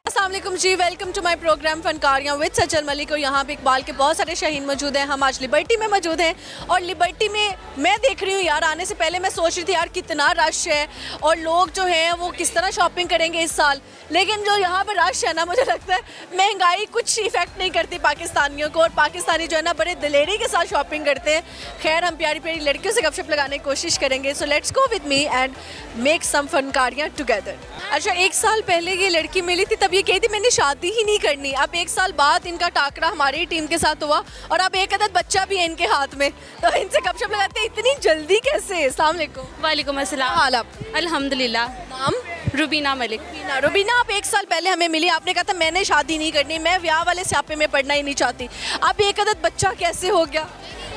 अस्सलामुअलैकुम जी, welcome to my programme फनकारियाँ with Sachal Malik. और यहाँ पे इकबाल के बहुत सारे शाहीन मौजूद हैं। हम आज लिबर्टी में मौजूद हैं और लिबर्टी में मैं देख रही हूँ यार, आने से पहले मैं सोच रही थी यार कितना रश है और लोग जो हैं वो किस तरह शॉपिंग करेंगे इस साल। लेकिन जो यहाँ पे रश है ना, मुझे लगता है महंगाई कुछ इफेक्ट नहीं करती पाकिस्तानियों को, और पाकिस्तानी जो है ना बड़े दिलेरी के साथ शॉपिंग करते हैं। खैर हम प्यारी प्यारी लड़कियों से गपशप लगाने की कोशिश करेंगे। So let's go with me and make some Funkariyan together. अच्छा, एक साल पहले ये लड़की मिली थी, तब ये कही थी मैंने शादी ही नहीं करनी। अब 1 साल बाद इनका टाकरा हमारी टीम के साथ हुआ और अब एक अदद बच्चा भी है इनके हाथ में, तो इनसे गपशप लगाते हैं इतनी जल्दी कैसे? अस्सलाम वालेकुम। वालेकुम अस्सलाम। हाल आप? अल्हम्दुलिल्लाह। नाम? रुबीना मलिक। रुबीना, आप 1 साल पहले हमें मिली, आपने कहा था मैंने शादी नहीं करनी, मैं ब्याह वाले स्यापे में पढ़ना ही नहीं चाहती। अब एक अदद बच्चा कैसे हो गया?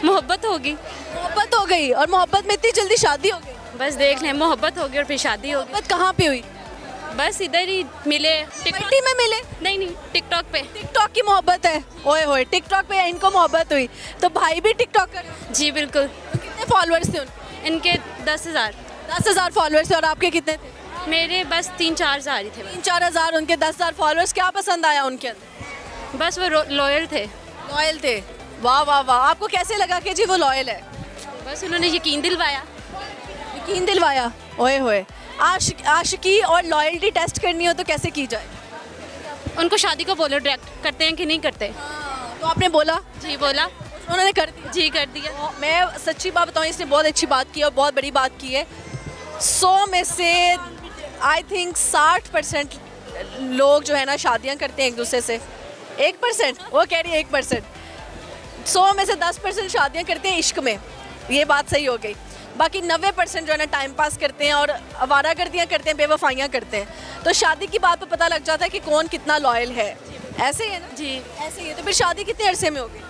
मोहब्बत होगी। मोहब्बत हो गई, और मोहब्बत में इतनी जल्दी शादी हो गई? बस देख लें, मोहब्बत होगी और फिर शादी होगी। मोहब्बत कहाँ पे हुई? बस इधर ही मिले, टिकटॉक में मिले? नहीं, टिकटॉक पे। टिकटॉक की मोहब्बत है? ओए होए, टिकटॉक पे इनको मोहब्बत हुई, तो भाई भी टिकटॉक कर? जी बिल्कुल। तो कितने फॉलोअर्स थे उनके? इनके 10,000। 10,000 फॉलोअर्स थे, और आपके कितने थे? मेरे बस 3-4 हज़ार ही थे। 3-4 हज़ार, उनके 10,000 फॉलोअर्स। क्या पसंद आया उनके अंदर? बस वो लॉयल थे। लॉयल थे? वाह वाह वाह। आपको कैसे लगा कि जी वो लॉयल है? बस उन्होंने यकीन दिलवाया। यकीन दिलवाया? ओए होए। आशिकी और लॉयल्टी टेस्ट करनी हो तो कैसे की जाए? उनको शादी को बोलो डायरेक्ट, करते हैं कि नहीं करते। तो आपने बोला? जी बोला। उन्होंने कर दिया? जी कर दिया। मैं सच्ची बात बताऊँ, इसने बहुत अच्छी बात की और बहुत बड़ी बात की है। 100 में से आई थिंक 60% लोग जो है ना शादियाँ करते हैं एक दूसरे से। 1%? वो कह रही है 1%। 100 में से 10% शादियाँ करते हैं इश्क में, ये बात सही हो गई। बाकी 90% जो है ना टाइम पास करते हैं और आवारागर्दियाँ करते हैं, बेवफाइयाँ करते हैं। तो शादी की बात पे पता लग जाता है कि कौन कितना लॉयल है। ऐसे ही है ना? जी ऐसे ही है। तो फिर शादी कितने अरसे में होगी?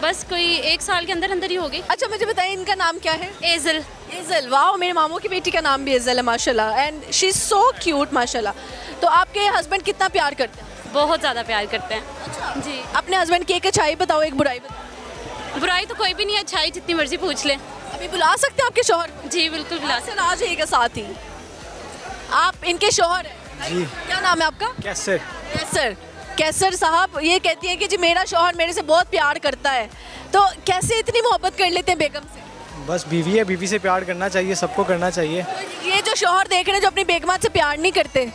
बस कोई 1 साल के अंदर अंदर ही होगी। अच्छा मुझे बताइए, इनका नाम क्या है? एजल। एजल, वाह, मेरे मामू की बेटी का नाम भी एजल है माशाल्लाह, and she is so cute माशाल्लाह। तो आपके हस्बैंड कितना प्यार करते हैं? बहुत ज़्यादा प्यार करते हैं। अच्छा जी। अपने हस्बैंड की एक अच्छाई बताओ, एक बुराई बताओ। बुराई तो कोई भी नहीं है, अच्छाई जितनी मर्जी पूछ लें। अभी बुला सकते हैं आपके शौहर? जी बिल्कुल बुला सर आ जाइएगा साथ ही। आप इनके शौहर हैं? जी। क्या नाम है आपका? कैसे? कैसर। कैसर साहब ये कहती हैं कि जी मेरा शौहर मेरे से बहुत प्यार करता है, तो कैसे इतनी मोहब्बत कर लेते हैं बेगम से? बस बीवी है, बीवी से प्यार करना चाहिए, सबको करना चाहिए। तो ये जो शौहर देख रहे हैं जो अपनी बेगमात से प्यार नहीं करते,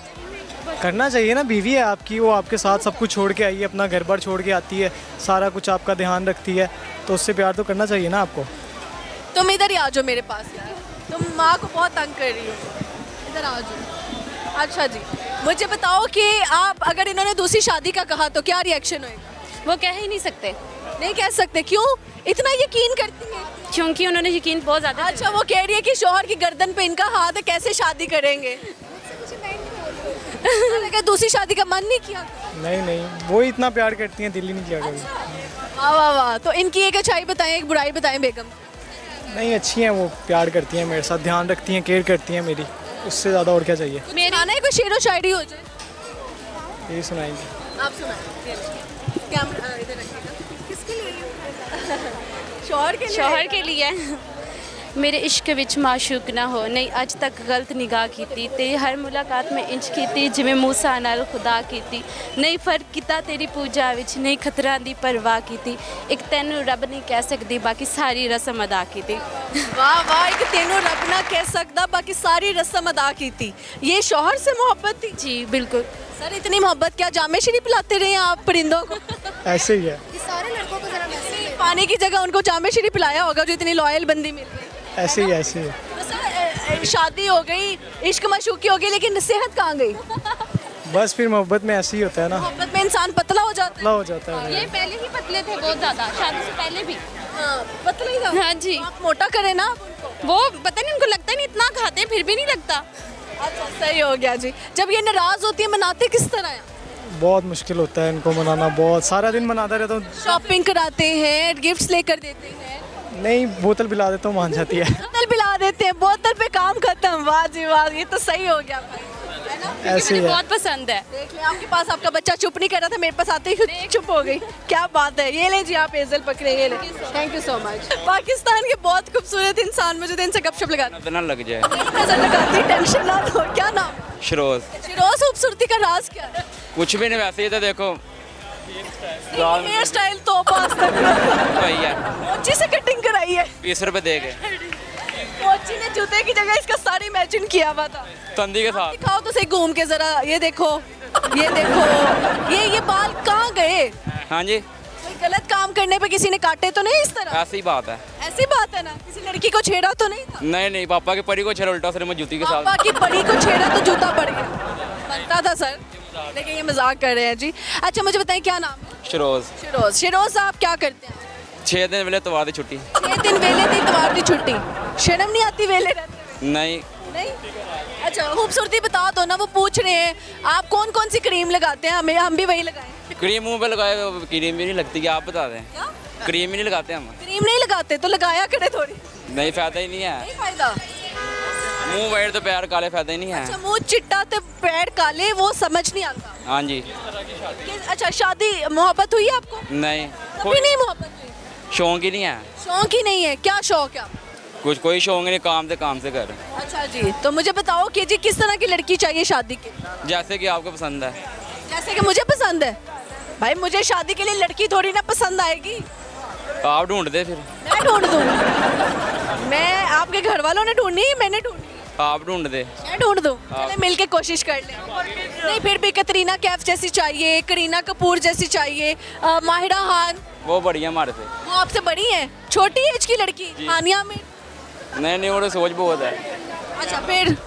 करना चाहिए ना, बीवी है आपकी, वो आपके साथ सब कुछ छोड़ के आई है, अपना घर बार छोड़ के आती है, सारा कुछ आपका ध्यान रखती है, तो उससे प्यार तो करना चाहिए ना आपको। तुम इधर ही आ जाओ मेरे पास यार, तुम माँ को बहुत तंग कर रही हो, इधर आ जाओ। अच्छा जी, मुझे बताओ कि आप अगर इन्होंने दूसरी शादी का कहा तो क्या रिएक्शन होएगा? वो कह ही नहीं सकते। नहीं कह सकते, क्यों? इतना यकीन करती है? क्योंकि उन्होंने यकीन बहुत ज़्यादा। अच्छा, वो कह रही है कि शौहर की गर्दन पे इनका हाथ है, कैसे शादी करेंगे? अगर दूसरी शादी का मन नहीं किया? नहीं नहीं, वो इतना प्यार करती हैं, दिल ही नहीं किया कभी। वाह वाह वाह। तो इनकी एक अच्छाई बताएं, एक बुराई बताएं बेगम। नहीं, अच्छी हैं वो, प्यार करती हैं मेरे साथ, ध्यान रखती हैं, केयर करती हैं मेरी, उससे ज़्यादा और क्या चाहिए। मेरे आना है कोई शेरो शायरी हो जाए, यही सुनाएंगे। आप सुनाएं। कैमरा इधर रखिएगा। किसके लिए? शौहर के लिए। शौहर के लिए। मेरे इश्क विच माशूक ना हो, नहीं अज तक गलत निगाह की, तेरी हर मुलाकात में इंच की, जिमें मूसा नाल खुदा की, नहीं फर्क किता तेरी पूजा विच, नहीं खतरा दी परवाह की, एक तेनू रब नहीं कह सकती, बाकी सारी रस्म अदा की। वाह वाह, एक तेनू रब ना कह सकता, बाकी सारी रस्म अदा की थी। ये शौहर से मोहब्बत थी? जी बिल्कुल। सर इतनी मोहब्बत, क्या जामे शरीफ पिलाते रहे आप परिंदों को? ऐसे ही है। सारे लड़कों को जरा पानी की जगह उनको जामे शरीफ पिलाया होगा, जो इतनी लॉयल बंदी मिल गई। ऐसे ही ऐसे ही। तो सर शादी हो गई, इश्क मशूकी हो गई, लेकिन सेहत कहाँ गई? बस फिर मोहब्बत में ऐसे ही होता है ना, मोहब्बत में इंसान पतला हो जाता है। पतला हो जाता है। ये पहले ही पतले थे बहुत ज़्यादा, शादी से पहले भी। हाँ, पतला ही था। हाँ जी। आप मोटा करें ना वो पता नहीं, उनको लगता नहीं, इतना खाते हैं फिर भी नहीं लगता। अच्छा सही हो गया जी। जब ये नाराज होती है मनाते किस तरह हैं? बहुत मुश्किल होता है इनको मनाना, बहुत सारा दिन मनाता रहता हूँ। शॉपिंग कराते हैं, गिफ्ट्स लेकर देते हैं? नहीं, बोतल पिला देता हूँ, मान जाती है। बोतल पिला देते हैं, बोतल पे काम खत्म। वाह जी वाह, ये तो सही हो गया भाई, है ना? ऐसे ही मुझे है। बहुत पसंद है। देख ले, आपके पास आपका बच्चा चुप नहीं कर रहा था, मेरे पास आते ही खुद चुप हो गई। क्या बात है। ये ले जी, आप एजल पकड़े, ये ले। Thank you so much. Pakistan के बहुत खूबसूरत इंसान मौजूद हैं, इनसे गपशप लगाते ना लग जाए। नजर लगाती, टेंशन ना लो। क्या नाम? शरोज। शिरोज, खूबसूरती का राज क्या है? कुछ भी नहीं, वैसे ही तो देखो हेयर स्टाइल तो पास तक वही है। मोची से कटिंग कराई है। 20 रुपए दे गए, मोची ने जूते की जगह इसका सारी मैचिंग किया हुआ था। तंदी के साथ। दिखाओ तो सही घूम के जरा, ये देखो, ये देखो, ये बाल कहाँ गए? हाँ जी, कोई गलत काम करने पे किसी ने काटे तो नहीं इस तरह? ऐसी बात है। ऐसी बात है ना, किसी लड़की को छेड़ा तो नहीं था? नहीं नहीं, पापा के परी को छेड़ा उल्टा, सर मैं जूती के साथ। पापा की परी को छेड़ा तो जूता पड़ गया। बनता था सर। लेकिन ये मजाक कर रहे हैं जी। अच्छा मुझे बताएं क्या नाम है? शरोज शिरोज। शिरोज साहब क्या करते हैं? 6 दिन वेले तवार दी छुट्टी 6 दिन वेले दी इतवार की छुट्टी। शर्म नहीं आती वेले रहते हुए? नहीं नहीं। अच्छा खूबसूरती बता दो ना, वो पूछ रहे हैं आप कौन कौन सी क्रीम लगाते हैं, हमें हम भी वही लगाएं। क्रीम मुंह पे लगाए क्रीम भी नहीं लगती, क्या आप बता दें? क्रीम ही नहीं लगाते हम। क्रीम नहीं लगाते तो लगाया करे थोड़ी। नहीं फायदा ही नहीं है, नहीं फायदा। मुंह वाइट तो पैर काले, फायदा ही नहीं अच्छा है। मुंह चिट्टा ते पैर काले, वो समझ नहीं आता। हाँ जी। अच्छा शादी मोहब्बत हुई है आपको? नहीं कभी नहीं मोहब्बत हुई? शौक ही नहीं है, शौक ही नहीं है? क्या शौक है आपको? कुछ कोई शौक नहीं, काम से कर। अच्छा जी, तो मुझे बताओ कि जी किस तरह की लड़की चाहिए शादी के? जैसे कि आपको पसंद है। जैसे कि मुझे पसंद है। भाई मुझे शादी के लिए लड़की थोड़ी ना पसंद आएगी। आप ढूंढ दे फिर। मैं ढूंढ दूँ? मैं आपके घर वालों ने ढूंढनी है, मैंने ढूंढनी? आप ढूंढ दे। मैं ढूंढ दूँ? चले मिल के कोशिश कर ले। नहीं फिर भी कतरीना कैफ जैसी चाहिए, करीना कपूर जैसी चाहिए, माहिरा खान। वो बढ़िया हमारे से। वो आपसे बड़ी है? छोटी एज की लड़की हानिया में? नहीं वो तो सोच बहुत है। अच्छा फिर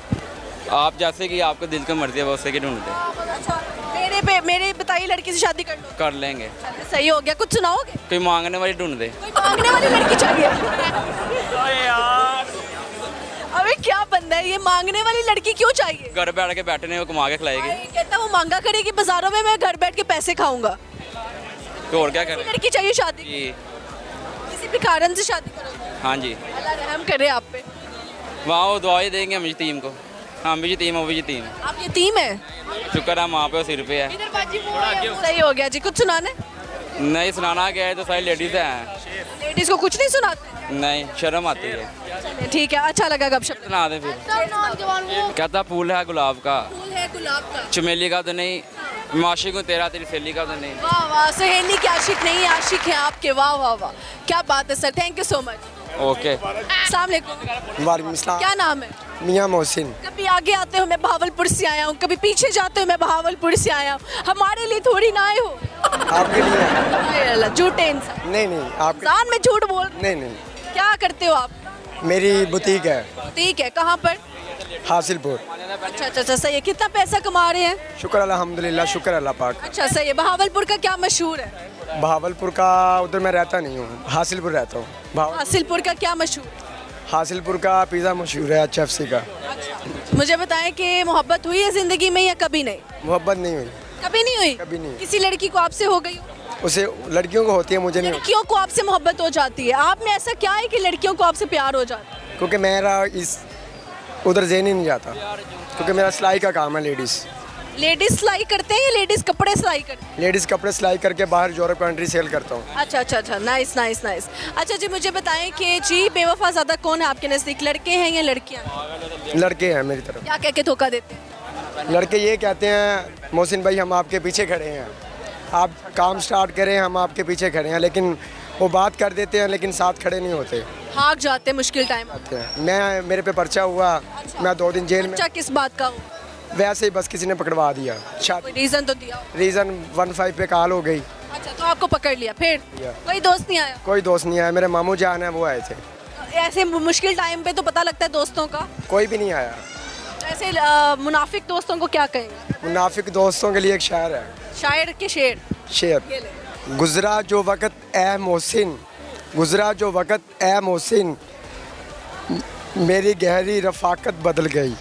आप जैसे कि आपको दिल का मर्जी है वैसे की ढूंढ दे। अच्छा मेरे बताइए लड़की से शादी कर लो। कर लेंगे। सही हो गया। कुछ सुनाओगे? कोई मांगने वाली ढूंढ दे। कोई मांगने वाली लड़की चाहिए? अबे क्या बंदा है ये, मांगने वाली लड़की क्यों चाहिए? घर बैठ के बैठने वो कमा के खिलाएगी। कहता वो मांगा करेगी बाजारों में, मैं घर बैठ के पैसे खाऊंगा। तो और क्या करें? लड़की चाहिए शादी? किसी भी कारण से शादी करोगे? हाँ जी। अल्लाह रहम करे आप पे। वहाँ वो दुआई देंगे हम यतीम को। हम भी यतीम, वो भी यतीम। आप यतीम है? शुक्र है माँ पे सिर पे है। सही हो गया जी। कुछ सुनाने? नहीं सुनाना क्या है, तो सारी लेडीज हैं। लेडीज को कुछ नहीं सुनाते? नहीं शर्म आती है। चलिए ठीक है, अच्छा लगा गपशप। सुना दे फिर। कहता फूल है गुलाब का, फूल है गुलाब का, चमेली का तो नहीं, माशिक हूँ तेरा तेरी सहेली का तो नहीं। वाह वाह, सहेली के आशिक नहीं, आशिक है आपके। वाह वाह वाह, क्या बात है sir, thank you so much. Okay. अस्सलाम वालेकुम। वालेकुम सलाम। क्या नाम है? मियाँ मोहसिन। कभी आगे आते हो मैं बहावलपुर से आया हूँ, कभी पीछे जाते हो मैं बहावलपुर से आया हूँ। हमारे लिए थोड़ी ना आए हो। आपके लिए? झूठे इंसान। नहीं आप इंसान में झूठ बोल। नहीं। क्या करते हो आप? मेरी बुटीक है। ठीक है, कहाँ पर? हासिलपुर। अच्छा सही है। कितना पैसा कमा रहे हैं? शुक्र अल्हम्दुलिल्लाह, शुक्र अल्लाह पाक। अच्छा सही है। बहावलपुर का क्या मशहूर है? बहावलपुर का उधर मैं रहता नहीं हूँ, हासिलपुर रहता हूँ। हासिलपुर का क्या मशहूर है? हासिलपुर का पिज़्ज़ा मशहूर है, HFC का। मुझे बताएं कि मोहब्बत हुई है ज़िंदगी में या कभी नहीं? मोहब्बत नहीं हुई। कभी नहीं हुई? कभी नहीं। किसी लड़की को आपसे हो गई? उसे लड़कियों को होती है, मुझे नहीं। लड़कियों को आपसे मोहब्बत हो जाती है। आप में ऐसा क्या है कि लड़कियों को आपसे प्यार हो जाता है? क्योंकि मेरा इस उधर ज़हन ही नहीं जाता, क्योंकि मेरा सिलाई का काम है। लेडीज़ सिलाई करते हैं या लेडीज़ कपड़े सिलाई करते हैं? लेडीज़ कपड़े सिलाई करके बाहर यूरोप कंट्री सेल करता हूँ। अच्छा नाइस। अच्छा जी मुझे बताएं कि जी बेवफा ज़्यादा कौन है आपके नज़दीक, लड़के हैं या लड़कियाँ? लड़के हैं मेरी तरफ। क्या कह के धोखा देते हैं? लड़के ये कहते हैं मोहसिन भाई हम आपके पीछे खड़े हैं, आप काम स्टार्ट करें, हम आपके पीछे खड़े हैं। लेकिन वो बात कर देते हैं लेकिन साथ खड़े नहीं होते, भाग जाते हैं मुश्किल टाइम आते हैं। मेरे पे पर्चा हुआ। मैं 2 दिन जेल में। अच्छा किस बात का हो? वैसे ही बस किसी ने पकड़वा दिया। कोई रीज़न तो दिया? रीज़न 15 पे कॉल हो गई। अच्छा तो आपको पकड़ लिया, फिर कोई दोस्त नहीं आया? कोई दोस्त नहीं आया, मेरे मामू जान है वो आए थे। ऐसे मुश्किल टाइम पे तो पता लगता है दोस्तों का। कोई भी नहीं आया। ऐसे मुनाफिक दोस्तों को क्या कहेंगे? मुनाफिक दोस्तों के लिए एक शायर है। शायर के शेर। गुजरा जो वक़्त ए मोहसिन, गुजरा जो वक़्त ए मोहसिन, मेरी गहरी रफ़ाकत बदल गई।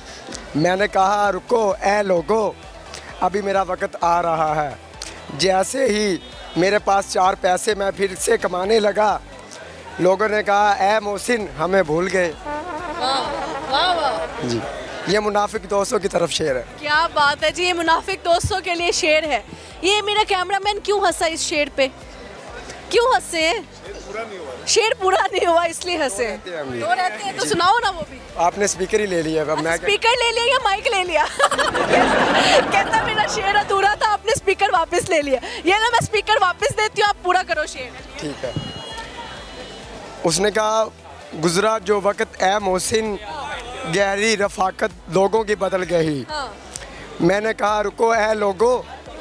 मैंने कहा रुको ए लोगो, अभी मेरा वक़्त आ रहा है। जैसे ही मेरे पास 4 पैसे मैं फिर से कमाने लगा, लोगों ने कहा ए मोहसिन हमें भूल गए। वाह जी, ये मुनाफिक दोस्तों की तरफ शेर है। क्या बात है जी, ये मुनाफिक दोस्तों के लिए शेर है। ये मेरा कैमरामैन क्यों हंसा इस शेर पे? क्यों हंसे? शेर पूरा नहीं हुआ इसलिए हंसे। तो रहते हैं तो सुनाओ ना वो भी। आपने स्पीकर ही ले लिया। मैं स्पीकर ले लिया या माइक ले लिया? कहता मेरा शेर अधूरा था, आपने स्पीकर वापस ले लिया। ये ना मैं स्पीकर वापस देती हूँ, आप पूरा करो शेर। ठीक है। उसने कहा गुजरा जो वक़्त ए मोहसिन, गहरी रफ़ाकत लोगों की बदल गई। मैंने कहा रुको ए लोगो,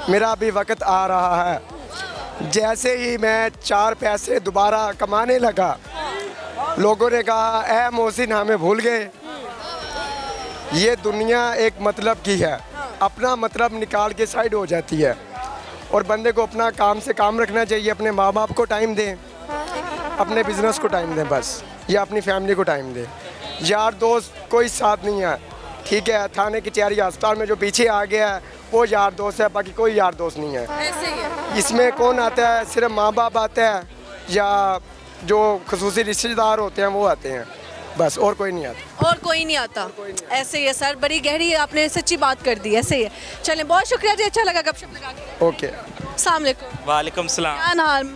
मेरा भी वक़्त आ रहा है। जैसे ही मैं 4 पैसे दोबारा कमाने लगा, लोगों ने कहा ए मोहसिन हमें भूल गए। ये दुनिया एक मतलब की है, अपना मतलब निकाल के साइड हो जाती है और बंदे को अपना काम से काम रखना चाहिए, अपने माँ बाप को टाइम दें, अपने बिजनेस को टाइम दें बस, या अपनी फैमिली को टाइम दें। यार दोस्त कोई साथ नहीं है, ठीक है, थाने कचहरी अस्पताल में जो पीछे आ गया है वो यार दोस्त है, बाकी कोई यार दोस्त नहीं है। ऐसे ही है। इसमें कौन आता है? सिर्फ माँ बाप आते हैं या जो खसूसी रिश्तेदार होते हैं वो आते हैं, बस और कोई नहीं आता। और कोई नहीं आता। ऐसे ही है सर, बड़ी गहरी आपने सच्ची बात कर दी। ऐसे ही है। चलें, बहुत शुक्रिया जी, अच्छा लगा गपशप लगा के। ओके, अस्सलाम वालेकुम। वालेकुम सलाम। क्या नाम?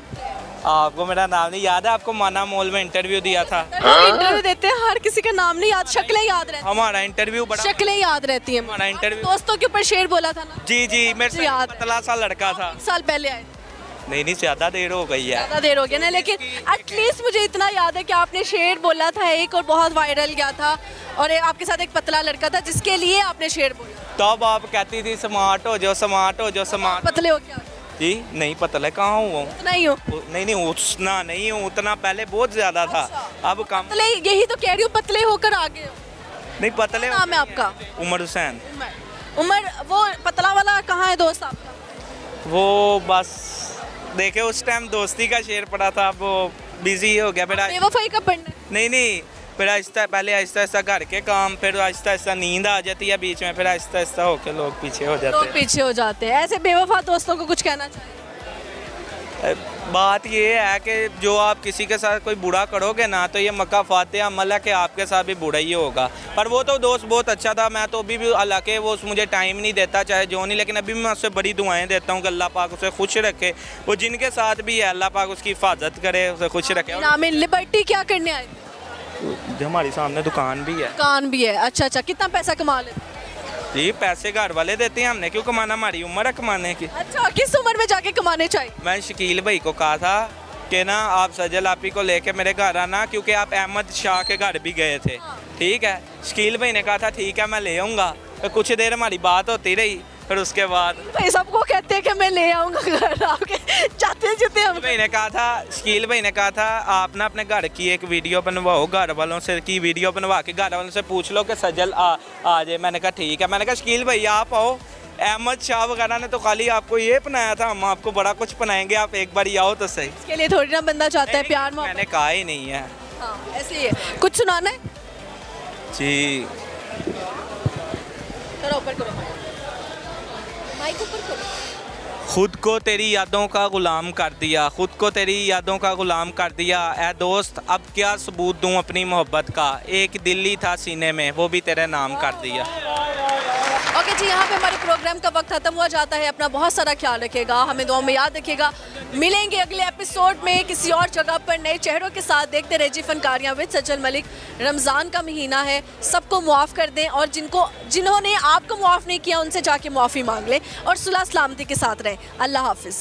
आपको मेरा नाम नहीं याद है? आपको माना मॉल में इंटरव्यू दिया था। इंटरव्यू देते हैं, हर किसी का नाम नहीं याद, शक्लें याद रहती हमारा इंटरव्यू बड़ा, शक्लें याद रहती हैं। हमारा इंटरव्यू दोस्तों के ऊपर शेर बोला था ना? जी जी, मेरे से याद। पतला सा लड़का था। 1 साल पहले आए। नहीं ज़्यादा देर हो गई है। ज़्यादा देर हो गया ना, लेकिन एटलीस्ट मुझे इतना याद है कि आपने शेर बोला था एक और बहुत वायरल गया था, और आपके साथ एक पतला लड़का था जिसके लिए आपने शेर बोला। तब आप कहती थी स्मार्ट हो जाओ, स्मार्ट हो जाओ, स्मार्ट। पतले हो क्या? जी नहीं, पतला कहाँ हुआ हूँ? नहीं हो? नहीं उतना नहीं हूँ, उतना पहले बहुत ज़्यादा था, अब कम। पतले, यही तो कह रही हूँ, पतले होकर आ गए हो। नहीं पतले। नाम है आपका? उमर हुसैन। उमर, वो पतला वाला कहाँ है दोस्त आपका? वो बस देखे उस टाइम दोस्ती का शेर पड़ा था, वो बिजी हो गया। फिर बेवफाई कब पढ़ना? नहीं फिर पहले आहिस्ता आहिस्ता घर के काम, फिर आहिस्ता आहिस्ता नींद आ जाती है बीच में, फिर आहिस्ता आहिस्ता होके लोग पीछे हो जाते लोग पीछे हो जाते हैं। ऐसे बेवफा दोस्तों को कुछ कहना चाहिए? बात ये है कि जो आप किसी के साथ कोई बुरा करोगे ना, तो ये मक्का फातिहा अमल है कि आपके साथ भी बुरा ही होगा। पर वो तो दोस्त बहुत अच्छा था, मैं तो अभी भी हालांकि वो मुझे टाइम नहीं देता चाहे जो नहीं, लेकिन अभी मैं उससे बड़ी दुआएं देता हूँ कि अल्लाह पाक उसे खुश रखे। वो जिनके साथ भी है अल्लाह पाक उसकी हिफाजत करे, उसे खुश रखे। नाम है लिबर्टी, क्या करने आए? हमारे सामने दुकान भी है। दुकान भी है, अच्छा। कितना पैसा कमा लेते? जी पैसे घर वाले देते हैं, हमने क्यों कमाना, हमारी उम्र है कमाने की। अच्छा, किस उम्र में जाके कमाने चाहिए? मैं शकील भाई को कहा था कि ना आप सजल आपी को लेके मेरे घर आना, क्योंकि आप अहमद शाह के घर भी गए थे। ठीक है, शकील भाई ने कहा था ठीक है मैं ले आऊँगा। तो कुछ देर हमारी बात होती रही, फिर उसके बाद भाई सबको कहते हैं कि मैं ले आऊँगा घर, आपके जाते हम। भाई ने कहा था, शकील भाई ने कहा था आप ना अपने घर की एक वीडियो बनवाओ, घर वालों से की वीडियो बनवा के घर वालों से पूछ लो कि सजल आ जाए। मैंने कहा ठीक है। मैंने कहा शकील भाई आप आओ, अहमद शाह वगैरह ने तो खाली आपको ये पहनाया था, हम आपको बड़ा कुछ पहनाएंगे, आप एक बार आओ तो सही। इसके लिए थोड़ी ना बंदा चाहता है प्यार मोहब्बत। मैंने कहा ही नहीं है। हाँ, ऐसे ही है। कुछ सुनाना है? जी करो, ऊपर करो, माइक ऊपर करो। खुद को तेरी यादों का गुलाम कर दिया, खुद को तेरी यादों का गुलाम कर दिया, ए दोस्त अब क्या सबूत दूं अपनी मोहब्बत का, एक दिल्ली था सीने में वो भी तेरे नाम कर दिया। ओके जी, यहाँ पे हमारे प्रोग्राम का वक्त खत्म हुआ जाता है। अपना बहुत सारा ख्याल रखिएगा, हमें दुआ में याद रखिएगा। मिलेंगे अगले एपिसोड में किसी और जगह पर नए चेहरों के साथ। देखते रहिए फनकारियाँ विद सजल मलिक। रमज़ान का महीना है, सबको मुआफ़ कर दें, और जिन्होंने आपको मुआफ़ नहीं किया उनसे जाके मुआफ़ी मांग लें, और सुलह सलामती के साथ रहें। अल्लाह हाफिज़।